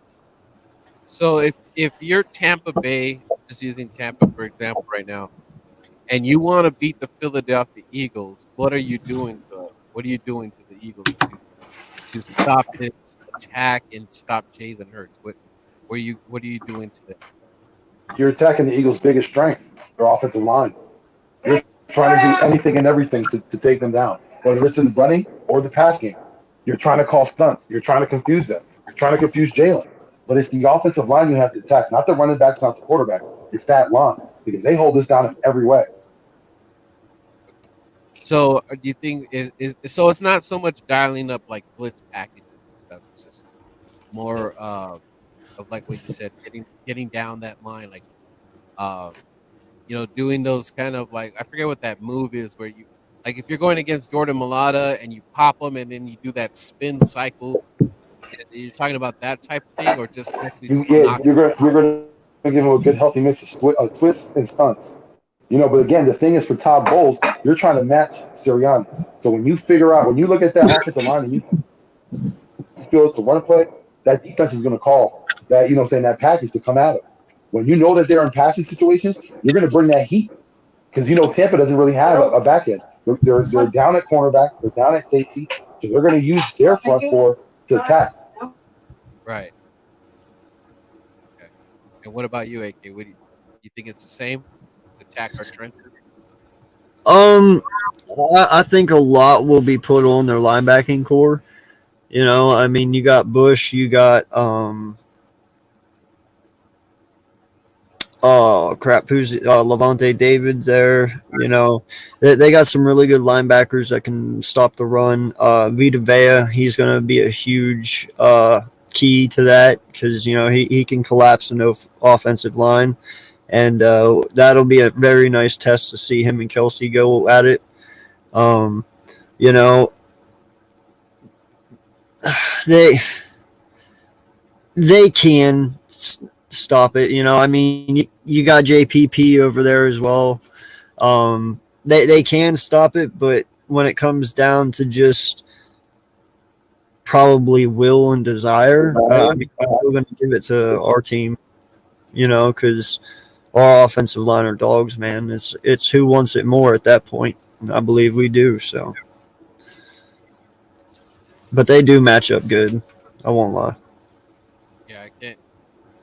So if you're Tampa Bay, just using Tampa for example right now, and you want to beat the Philadelphia Eagles, what are you doing to them? What are you doing to the Eagles to stop this attack and stop Jalen Hurts? What are you doing to them? You're attacking the Eagles' biggest strength, their offensive line. You're trying to do anything and everything to take them down, whether it's in the running or the pass game. You're trying to call stunts. You're trying to confuse them. You're trying to confuse Jalen. But it's the offensive line you have to attack, not the running backs, not the quarterback. It's that line because they hold us down in every way. So do you think is so it's not so much dialing up like blitz packages and stuff. It's just more of like what you said, getting down that line, like uh doing those kind of like I forget what that move is where you like if you're going against Jordan Malata and you pop them and then you do that spin cycle. You're talking about that type of thing, or just actually You, just yeah, knock. you're going to give them a good healthy mix of twists and stunts. But again, the thing is for Todd Bowles, you're trying to match Sirianni. So when you look at that offensive line and you feel it's a run play, that defense is going to call that saying that package to come at him. When you know that they're in passing situations, you're going to bring that heat because Tampa doesn't really have a back end. They're down at cornerback, they're down at safety, so they're going to use their front four to attack. Right. Okay. And what about you, AK? What do you think it's the same? Just attack our trenches. um, I think a lot will be put on their linebacking core. I mean, you got Bush, you got oh crap, who's Levante David's there? They got some really good linebackers that can stop the run. Vita Vea, he's going to be a huge key to that because he can collapse an offensive line, and that'll be a very nice test to see him and Kelsey go at it. Um, you know, they they can stop it. I mean, you got JPP over there as well. They can stop it, but when it comes down to just probably will and desire, I mean, I'm still going to give it to our team. Because our offensive line are dogs, man. It's who wants it more at that point. And I believe we do. So, but they do match up good. I won't lie. Yeah, I can't.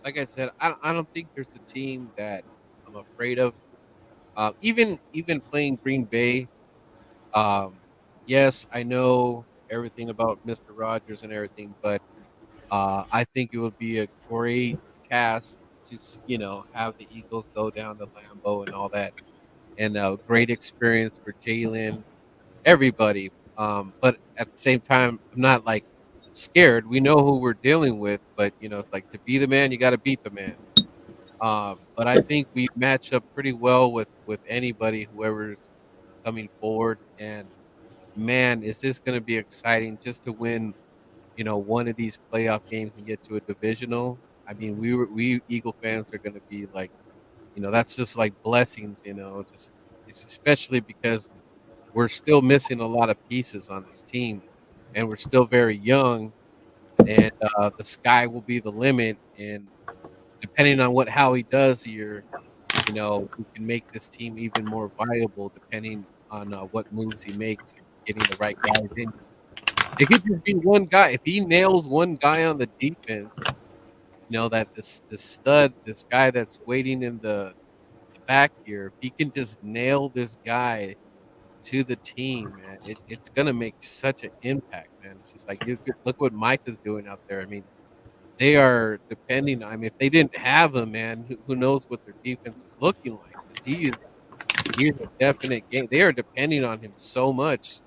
Like I said, I don't think there's a team that I'm afraid of. Even playing Green Bay. Um, yes, I know. everything about Mr. Rogers and everything, but I think it would be a great task to have the Eagles go down to Lambeau and all that, and a great experience for Jalen, everybody. But at the same time, I'm not like scared. We know who we're dealing with, but it's like to be the man, you got to beat the man. But I think we match up pretty well with anybody, whoever's coming forward. And man, is this going to be exciting just to win, one of these playoff games and get to a divisional. I mean, we Eagle fans are going to be like, that's just like blessings, just it's especially because we're still missing a lot of pieces on this team, and we're still very young, and the sky will be the limit. And depending on what Howie does here, we can make this team even more viable depending on what moves he makes and getting the right guys in. It could just be one guy. If he nails one guy on the defense, that this stud, this guy that's waiting in the back here, if he can just nail this guy to the team, man, it's gonna make such an impact, man. It's just like look what Micah's doing out there. I mean, they are depending. I mean, if they didn't have him, man, who knows what their defense is looking like? Because he's a definite game. They are depending on him so much,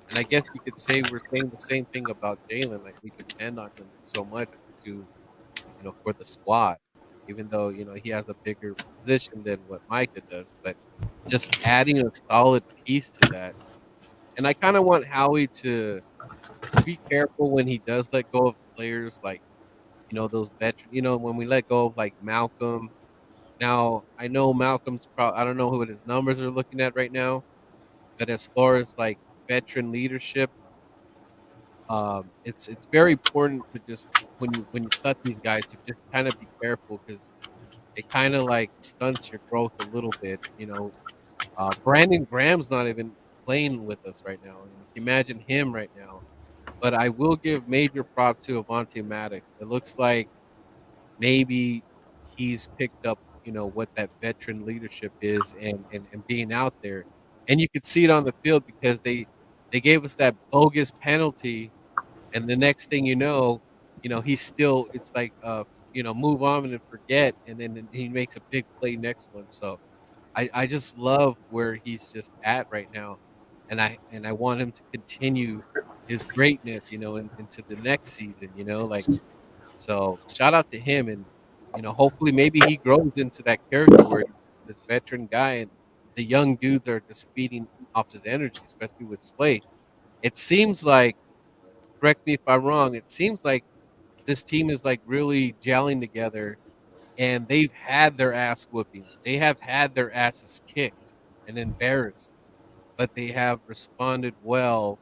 and I guess you could say we're saying the same thing about Jalen. Like we depend on him so much to for the squad, even though he has a bigger position than what Micah does, but just adding a solid piece to that. And I kind of want Howie to be careful when he does let go of players like those veterans. When we let go of like Malcolm. Now I know Malcolm's I don't know what his numbers are looking at right now, but as far as like veteran leadership, it's very important to just when you cut these guys to just kind of be careful because it kind of like stunts your growth a little bit. Brandon Graham's not even playing with us right now. Imagine him right now. But I will give major props to Avante Maddox. It looks like maybe he's picked up, what that veteran leadership is and being out there. And you could see it on the field because they gave us that bogus penalty, and the next thing he's still it's like move on and forget, and then he makes a big play next one. So I just love where he's just at right now, and I want him to continue his greatness, into the next season, like so. Shout out to him, and hopefully maybe he grows into that character where he's this veteran guy, and the young dudes are just feeding off his energy, especially with Slay. It seems like, correct me if I'm wrong, it seems like this team is like really gelling together and they've had their ass whoopings. They have had their asses kicked and embarrassed, but they have responded well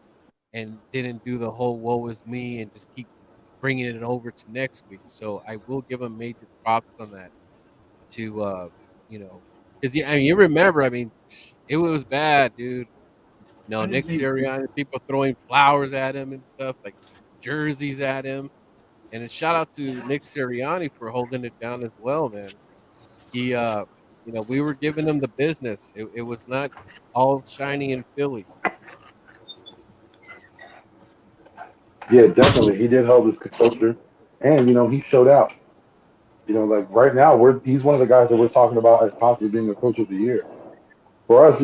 and didn't do the whole "woe is me" and just keep bringing it over to next week. So I will give them major props on that. To because I mean, you remember, I mean, it was bad, dude. No, Nick Sirianni, people throwing flowers at him and stuff, like jerseys at him. And a shout out to Nick Sirianni for holding it down as well, man. He we were giving him the business. It was not all shiny in Philly. Yeah, definitely. He did hold his composure, and he showed out. Like right now, he's one of the guys that we're talking about as possibly being a coach of the year. For us,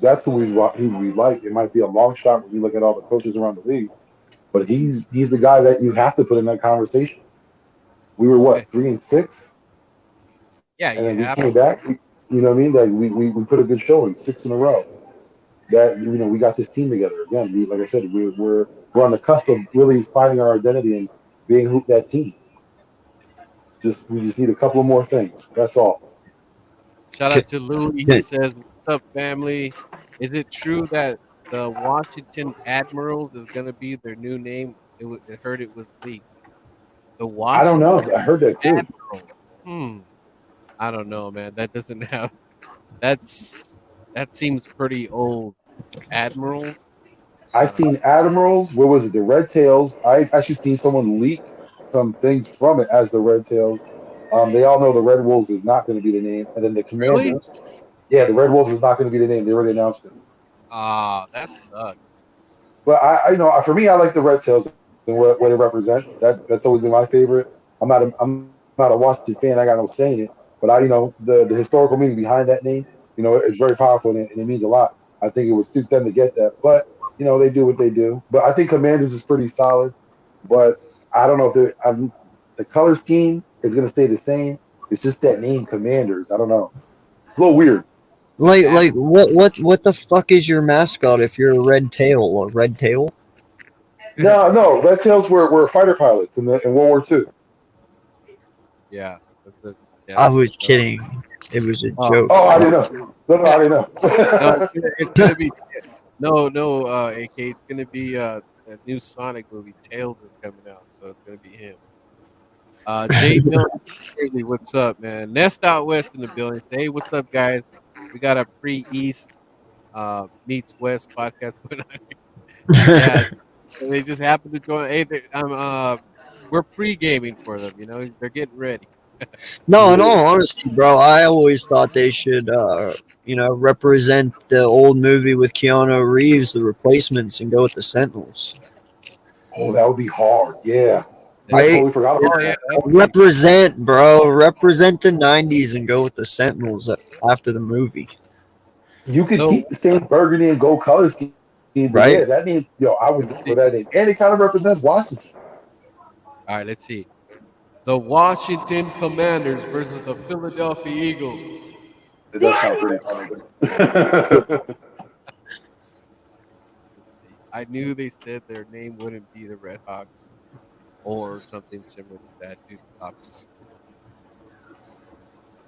that's who we like. It might be a long shot when you look at all the coaches around the league, but he's the guy that you have to put in that conversation. We were Yeah, what 3-6, yeah, and you then we have came back. You know what I mean? Like we put a good showing, 6 in a row. That we got this team together again. Like I said, we're on the cusp of really finding our identity and being that team. We just need a couple of more things. That's all. shout Okay. out to Louis. He Okay. says, "What's up, family? Is it true that the Washington Admirals is going to be their new name? I heard it was leaked. The I don't know. Washington I heard that too. Admirals. I don't know, man. That doesn't have that's that seems pretty old. Admirals. I I don't know. seen Admirals. Where was it? The Red Tails. I actually seen someone leak some things from it as the Red Tails. They all know the Red Wolves is not going to be the name, and then the Really? Commanders. Yeah, the Red Wolves is not going to be the name. They already announced it. Ah, that sucks. But for me, I like the Red Tails and what it represents. That's always been my favorite. I'm not a Washington fan. I got no saying it, but the historical meaning behind that name, it's very powerful and it means a lot. I think it would suit them to get that, but they do what they do. But I think Commanders is pretty solid. But I don't know if the color scheme is going to stay the same. It's just that name, Commanders. I don't know. It's a little weird. Like Admiral. what the fuck is your mascot if you're a red tail? A red tail? No, no, Red Tails were fighter pilots in World War II. Yeah, that's a yeah, I that's was fucked up. kidding. It was a Oh, joke. Oh, I didn't know. No, no, I didn't no, know. it's gonna be no, AK. It's gonna be the new Sonic movie. Tails is coming out, so it's gonna be him. Jay Milton, Jersey, what's up, man? Nest out west in the building. Say, hey, what's up, guys? We got a pre-East meets West podcast going on. Yeah, they just happened to join. Hey, we're pre-gaming for them. They're getting ready. No, in all Yeah. honesty, bro, I always thought they should, represent the old movie with Keanu Reeves, The Replacements, and go with the Sentinels. Oh, that would be hard. Yeah. I Right? totally forgot Oh about yeah, that. that'd be pretty cool. Represent, bro. Represent the 90s and go with the Sentinels after the movie. You could So, keep the same burgundy and gold color scheme, but yeah, that Right? means I would go for let me that see. name. And it kind of represents Washington. All right, let's see. The Washington Commanders versus the Philadelphia Eagles. It does sound pretty funny. Let's see. I knew they said their name wouldn't be the Red Hawks or something similar to that due to copyrights.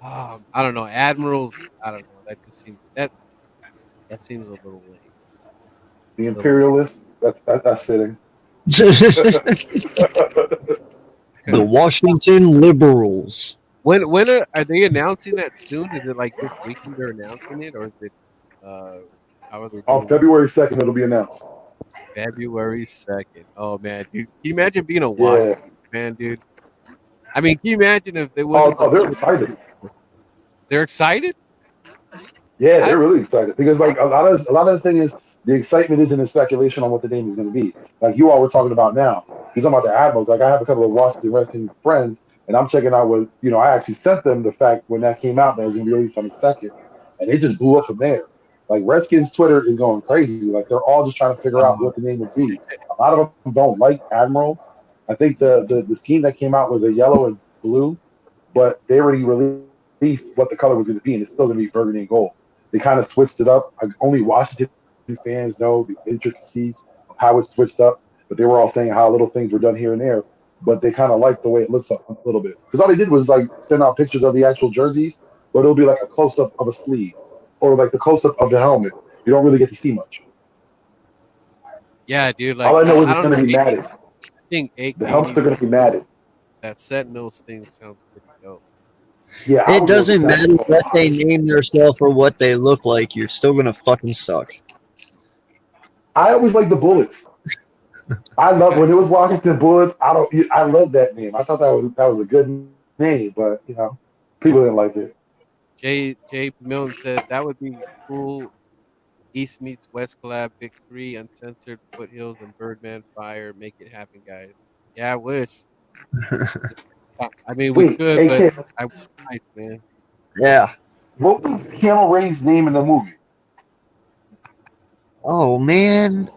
I don't know. Admirals. I don't know. That just seems that seems a little lame. The A little lame. imperialists, that's fitting. The Washington Liberals. When are they announcing that soon? Is it like this weekend they're announcing it, or is it uh how are they On doing it? February 2nd, it'll be announced. February 2nd. Oh man, dude, can you imagine being a Yeah. Washington fan, dude? I mean, can you imagine if it Oh wasn't the no, they're Philadelphia excited. Eagles? They're excited? Yeah, I they're really excited because like a lot of the thing is the excitement isn't in speculation on what the name is going to be. Like you all were talking about now, you're talking about the Admirals. Like I have a couple of Washington Redskins friends, and I'm checking out what I actually sent them the fact when that came out that it was going to be released on the second, and it just blew up from there. Like Redskins Twitter is going crazy. Like they're all just trying to figure out what uh, the name would be. A lot of them don't like Admirals. I think the scheme that came out was a yellow and blue, but they already released what the color was going to be, and it's still going to be burgundy and gold. They kind of switched it up. Only Washington fans know the intricacies of how it's switched up, but they were all saying how little things were done here and there. But they kind of like the way it looks a little bit because all they did was like send out pictures of the actual jerseys, but it'll be like a close up of a sleeve or like the close up of the helmet. You don't really get to see much. yeah, dude. All Like I know is I it's don't going know. to be Maybe matted. I think The AK helmets are needs going to be matted. that Sentinels thing sounds pretty dope. Yeah, I It would go with the doesn't matter Sentinels. what they name themselves or what they look like. You're still gonna fucking suck. I always like the Bullets. I love when it was Washington Bullets. I love that name. I thought that was a good name, but people didn't like it. Jay Milton said that would be cool. East meets West collab, victory, uncensored foothills and Birdman fire. Make it happen, guys. Yeah, I wish. I mean, we Wait, could, but AK, I nights, man. Yeah. what was Keanu Reeves' name in the movie? Oh man.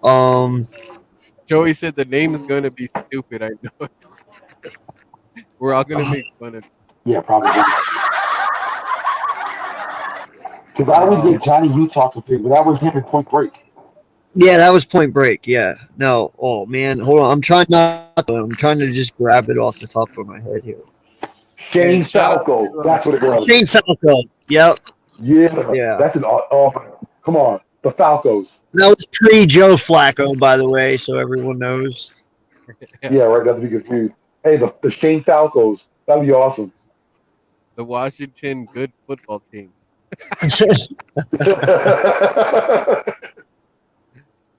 Joey said the name is gonna be stupid. I know. We're all gonna Oh, make fun of. Yeah, probably. Because I always Uh, get Johnny Utah confused, but that was him in Point Break. yeah, that was Point Break. Yeah. No. Oh man. Hold on. I'm trying not. I'm trying to just grab it off the top of my head here. and Shane shout out Falco. to That's what it was. Shane Falco. Yep. Yeah, Yeah. that's an. Come on, the Falcos. That was pre Joe Flacco, by the way, so everyone knows. yeah, Yeah, right. Not to be confused. Hey, the Shane Falcos. That'd be awesome. the Washington good football team.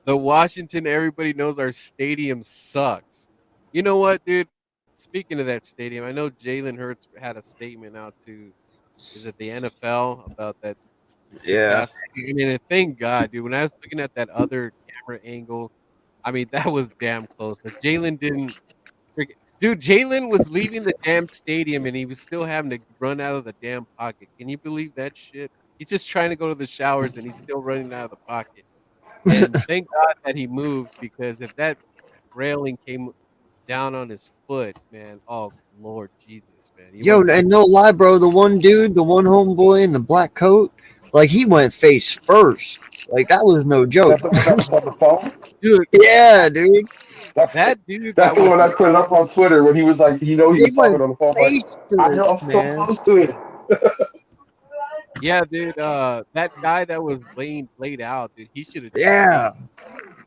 The Washington, everybody knows our stadium sucks. You know what, dude? Speaking of that stadium, I know Jalen Hurts had a statement out to, is it the NFL about that yeah. pass? I mean, and thank God, dude. When I was looking at that other camera angle, I mean, that was damn close. Like Jalen didn't dude, Jalen was leaving the damn stadium and he was still having to run out of the damn pocket. Can you believe that shit? He's just trying to go to the showers and he's still running out of the pocket. And thank God that he moved because if that railing came down on his foot, man, oh Lord Jesus, man, he would Yo, have been. and no lie, bro, the one dude, the one homeboy in the black coat, like he went face first. Like that was no Is joke. that the one that was on the phone? Dude, Yeah, dude. That's that dude that's that the was one I put it up on Twitter when he was like, he He was talking went on the phone like, face I know first, I'm so man. close to it. yeah, dude. That guy that was laying played out, dude. He should have just stayed. Yeah.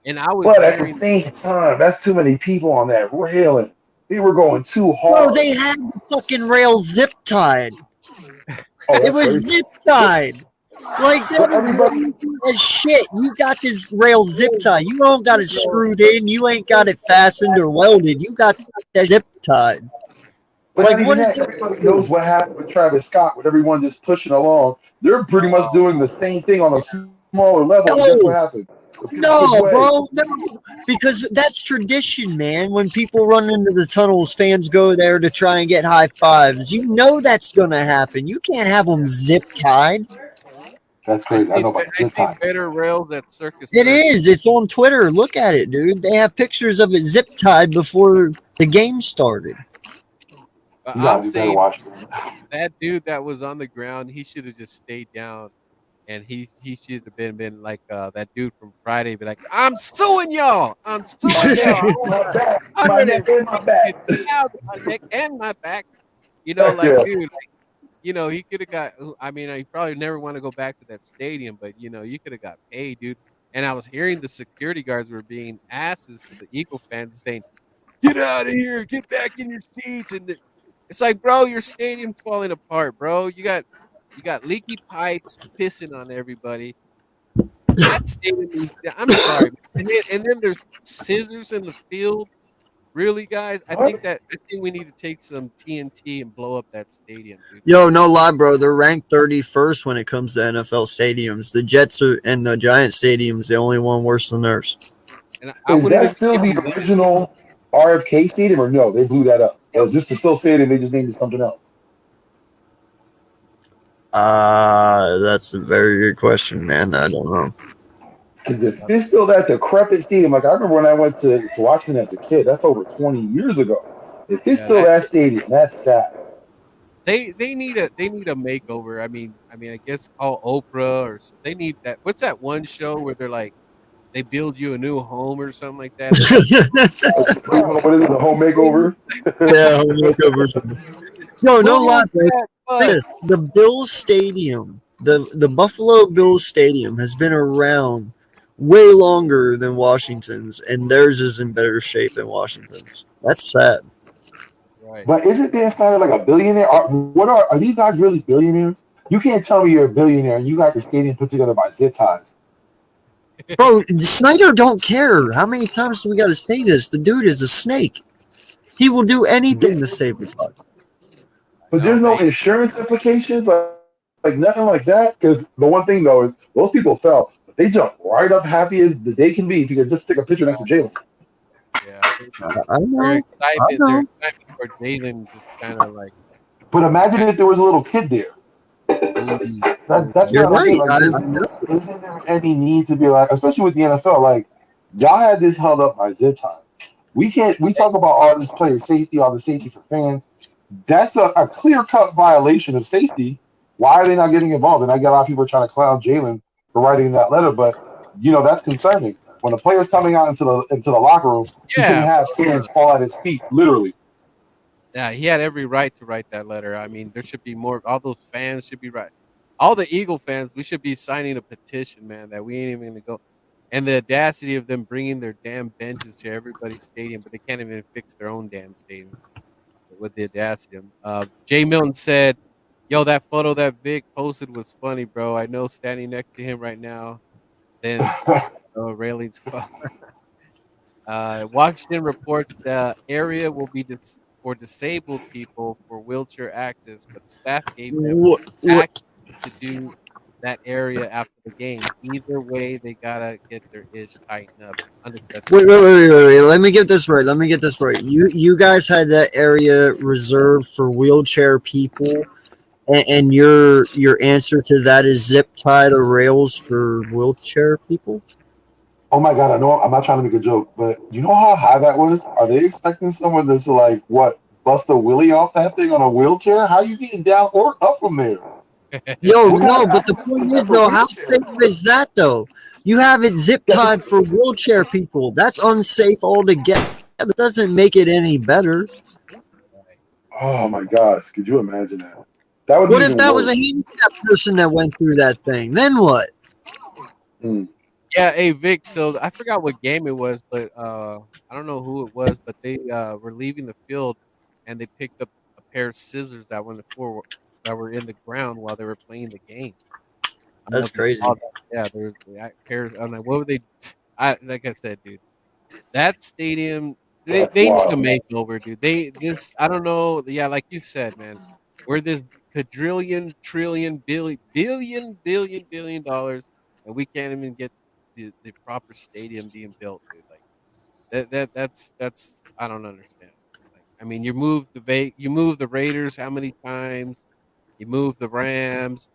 And I was But at the hearing, same time, that's too many people on that railing. They were going too Bro, hard. they had the fucking rail zip tied. Oh, It that's was crazy. zip tied. Like that But is everybody, lazy as shit. You got this rail zip tied. You don't got it screwed in. You ain't got it fastened or welded. You got that zip tied. but Like not what even is that. it Everybody do? knows what happened with Travis Scott, with everyone just pushing along. They're pretty much oh doing the same thing on a smaller level. And guess what No, happened? It's gonna give no, way. bro, no. Because that's tradition, man. When people run into the tunnels, fans go there to try and get high fives. You know that's gonna happen. You can't have them yeah. zip tied. That's crazy. I know about I zip seen tie. better rails at Circus It Circus. is. It's on Twitter. Look at it, dude. They have pictures of it zip tied before the game started. But I'm You gotta saying watch it. that dude that was on the ground, he should have just stayed down, and he should have been like that dude from Friday, be like, "I'm suing y'all. I'm My suing neck, y'all. my back, I'm my gonna neck, and my take back. you down to my neck and my back." Like Yeah, dude, he could have got. I mean, he probably never want to go back to that stadium, but you could have got paid, dude. And I was hearing the security guards were being asses to the Eagle fans, saying, "Get out of here! Get back in your seats!" And it's like, bro, your stadium's falling apart, bro. You got leaky pipes pissing on everybody. That stadium needs. I'm sorry, man. And then there's scissors in the field. Really, guys? what? I think we need to take some TNT and blow up that stadium, dude. Yo, no lie, bro. They're ranked 31st when it comes to NFL stadiums. The Jets are, and the Giant Stadium's the only one worse than theirs. And I Is wouldn't that even still give the them that. original RFK Stadium, or no? They blew that up. Or is this the still stadium? They just named it something else. That's a very good question, man. I don't know. Because if it's still that decrepit stadium, like I remember when I went to Washington as a kid, that's over 20 years ago. If it's Yeah, still that stadium, that's sad. they need a makeover. I guess call Oprah they need that. What's that one show where they're like they build you a new home or something like that? It's like, bro, What is it? The home makeover? Yeah, makeovers. No, no lie, move bro. that This bus. the Bills Stadium, the Buffalo Bills Stadium has been around way longer than Washington's, and theirs is in better shape than Washington's. That's sad. Right. But isn't Dan Snyder like a billionaire? Are these guys really billionaires? You can't tell me you're a billionaire and you got your stadium put together by zip ties. Bro, Snyder don't care. How many times do we got to say this? The dude is a snake. He will do anything to save the puck. But No, there's man. no insurance implications, like nothing like that. Because the one thing though is those people fell, but they jumped right up happy as the day can be if you could just take a picture next to Jalen. Yeah. I Their know. I excitement their know. excitement for Jalen just kinda like But imagine kind if there was a little kid there. ooh, That's You're kind of my thing. right. Like, I know. isn't there any need to be like, especially with the NFL, like y'all had this held up by zip time. We can't. We talk about all this player safety, all the safety for fans. That's a clear cut violation of safety. Why are they not getting involved? And I get a lot of people trying to clown Jalen for writing that letter, but that's concerning. When a player's coming out into the locker room, he shouldn't yeah, have bro, fans fall at his feet, literally. yeah, he had every right to write that letter. I mean, there should be more all those fans should be right. All the Eagle fans, we should be signing a petition, man, that we ain't even gonna go. And the audacity of them bringing their damn benches to everybody's stadium, but they can't even fix their own damn stadium with the audacity. Jay Milton said, "Yo, that photo that Vic posted was funny, bro. I know standing next to him right now. Then railings fall." Washington reports the area will be for disabled people for wheelchair access, but staff gave them What? access to do. that area after the game. Either way, they gotta get their ish tightened up Wait, unacceptable. wait, wait, wait, wait. Let me get this right. Let me get this right. You guys had that area reserved for wheelchair people, and your answer to that is zip tie the rails for wheelchair people. Oh my god, I know I'm not trying to make a joke, but you know how high that was? Are they expecting someone that's like what bust a willy off that thing on a wheelchair? How you getting down or up from there? Yo, What kind no, of but the access point is that is for though, how wheelchairs? safe is that though? You have it zip Yeah, tied for wheelchair people. That's unsafe altogether. That doesn't make it any better. Right. oh my gosh, could you imagine that? That would be What if even that was a worse. handicapped person that went through that thing? Then what? Mm. Yeah, hey Vic. So I forgot what game it was, but I don't know who it was, but they were leaving the field, and they picked up a pair of scissors that were in the floor, that were in the ground while they were playing the game. I don't know That's if you saw crazy. that. Yeah, there was that pair. I'm like, what were they? I like I said, dude. That stadium, That's they need a wild. makeover, dude. They this I don't know. Yeah, like you said, man, we're this quadrillion, trillion, billion dollars, and we can't even get the proper stadium being built, dude. Like that's I don't understand. Like I mean, you move the Raiders how many times? You move the Rams.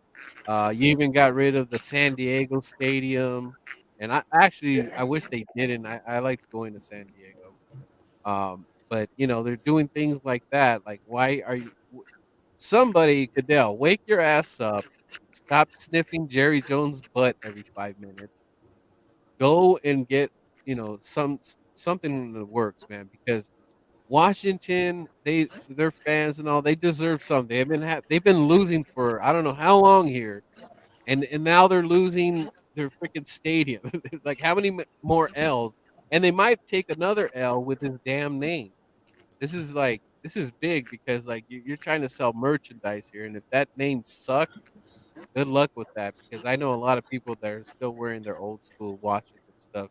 You even got rid of the San Diego stadium, and I wish they didn't. I like going to San Diego. But they're doing things like that. Like, why are you? Somebody, Goodell, wake your ass up. Stop sniffing Jerry Jones' butt every 5 minutes. Go and get something in the works, man. Because Washington, their fans and all, they deserve something. They've been losing for I don't know how long here, and now they're losing their freaking stadium. Like how many more L's? And they might take another L with his damn name. This is big because like you're trying to sell merchandise here, and if that name sucks, good luck with that. Because I know a lot of people that are still wearing their old school Washington stuff,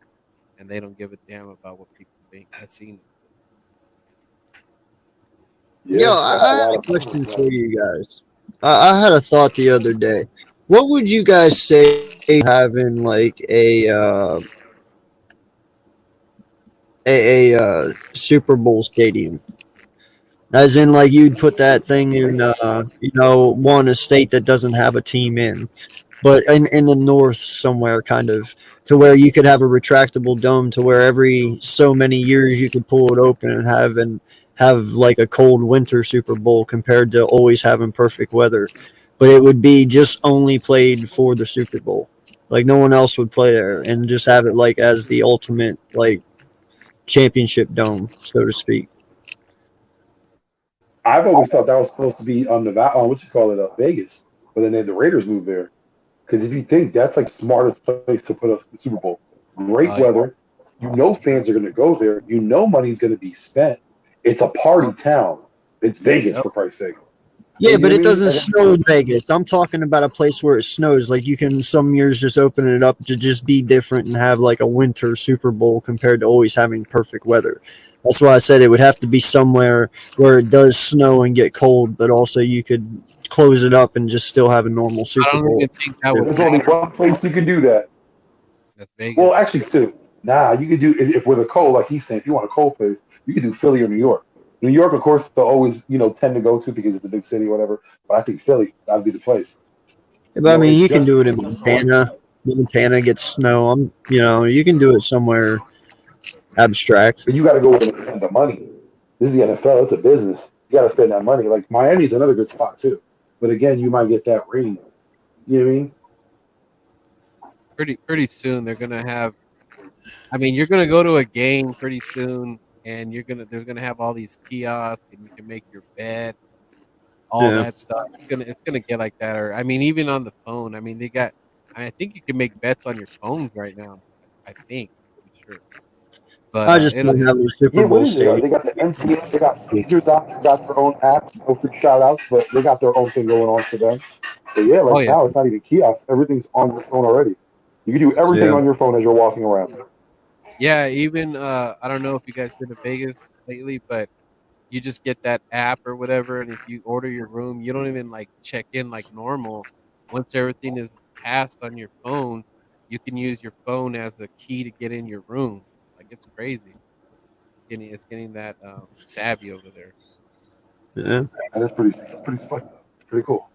and they don't give a damn about what people think. I've seen it. Yo, Yeah, that's I a had lot a of money. question for you guys. I had a thought the other day. What would you guys say having like a Super Bowl stadium? As in, like you'd put that thing in, one a state that doesn't have a team in, but in the north somewhere, kind of to where you could have a retractable dome to where every so many years you could pull it open and have like a cold winter Super Bowl compared to always having perfect weather, but it would be just only played for the Super Bowl. Like no one else would play there, and just have it like as the ultimate like championship dome, so to speak. I've always thought that was supposed to be on Nevada, on what you call it, Vegas, but then the Raiders moved there. Because if you think that's like smartest place to put the Super Bowl, great Oh yeah, weather, you know that's fans true. are going to go there, you know money's going to be spent. It's a party Yep, town. It's Vegas yep. for Christ's sake. Yeah, You but know it what I mean? doesn't And then, snow in Vegas. I'm talking about a place where it snows. Like you can some years just open it up to just be different and have like a winter Super Bowl compared to always having perfect weather. That's why I said it would have to be somewhere where it does snow and get cold, but also you could close it up and just still have a normal I Super don't Bowl. even think that would there's only matter. one place you can do that. That's Well, Vegas. actually, two. Nah, you could do if with a cold, like he's saying, if you want a cold place, you could do Philly or New York. New York, of course, they'll always tend to go to because it's a big city, or whatever. But I think Philly that'd be the place. But I mean, It's you can just do it in just north. Montana. Montana gets snow. You can do it somewhere abstract. But you got to go where they spend the money. This is the NFL. It's a business. You got to spend that money. Like Miami's another good spot too. But again, you might get that rain. You know what I mean? Pretty soon they're gonna have. I mean, you're gonna go to a game pretty soon, and there's gonna have all these kiosks, and you can make your bed, all Yeah. that stuff. It's gonna get like that, or I mean, even on the phone. I mean, they got. I think you can make bets on your phones right now. I think, I'm pretty sure, but I just it'll. don't have a Super Yeah. What Bowl is it? stadium. They got the MGM. They got Caesars out. They got their own apps. No free shout outs, but they got their own thing going on for them. But yeah, Oh like yeah, now it's not even kiosks. Everything's on your phone already. You can do that's everything true. Yeah. on your phone as you're walking around. Yeah, even I don't know if you guys been to Vegas lately, but you just get that app or whatever, and if you order your room, you don't even like check in like normal. once everything is passed on your phone, you can use your phone as a key to get in your room. Like, it's crazy. It's getting that savvy over there. Yeah. And it's pretty slick though. It's pretty cool.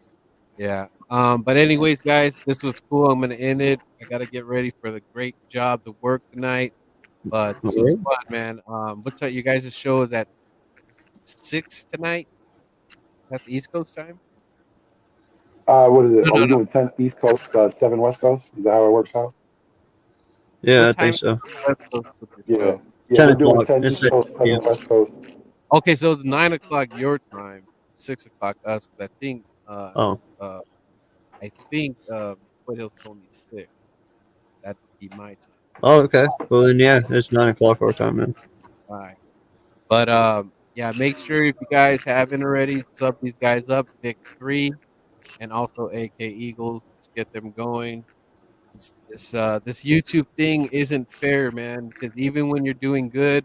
Yeah. But anyways, guys, this was cool. I'm gonna end it. I gotta get ready for the great job to work tonight. But All this was right. fun, man. What's up? You guys' show is at 6 tonight. That's East Coast time. What is it? No, Are no, we no. doing 10 East Coast, 7 West Coast? Is that how it works out? Yeah, What I time think is so. it on the West Coast with your Yeah. show? Yeah, Ten we're doing o'clock. 10 It's East 6 Coast, p.m. 7 West Coast. Okay, so it's 9 o'clock your time, 6 o'clock us. Because Oh. I think Foothills told me 6. That'd be my time. Oh, okay. Well then, yeah, it's 9 o'clock our time, man. All right. But yeah, make sure if you guys haven't already, sub these guys up, Vic 3 and also AK Eagles. Let's get them going. This YouTube thing isn't fair, man, because even when you're doing good,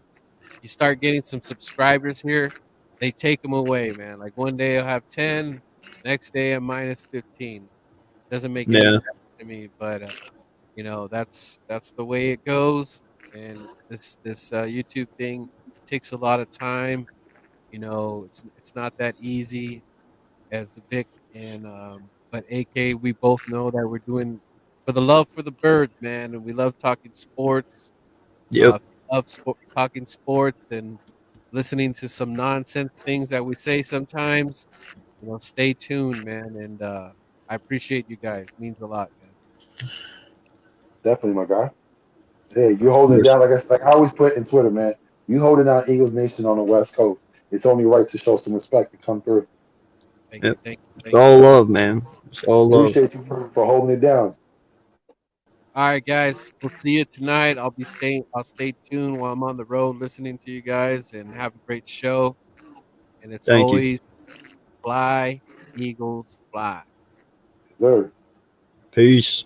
you start getting some subscribers here, they take them away, man. Like one day I'll have 10, next day I'm minus 15. Doesn't make any Yeah. sense to me, but that's the way it goes. And this YouTube thing takes a lot of time. It's not that easy as Vic and but AK. We both know that we're doing for the love for the birds, man, and we love talking sports. Yep. Talking sports and listening to some nonsense things that we say sometimes. Stay tuned, man, and I appreciate you guys. Means a lot, man. Definitely, my guy. Hey, you Of holding it course. down like I always put in Twitter, man. You holding down Eagles Nation on the West Coast. It's only right to show some respect to come through. Thank you, Yep. thank you, It's thank you. all love, man. It's all love. Appreciate you for holding it down. All right, guys. We'll see you tonight. I'll stay tuned while I'm on the road listening to you guys and have a great show. And it's Thank you. always fly, Eagles, fly. Yes, sir. Peace.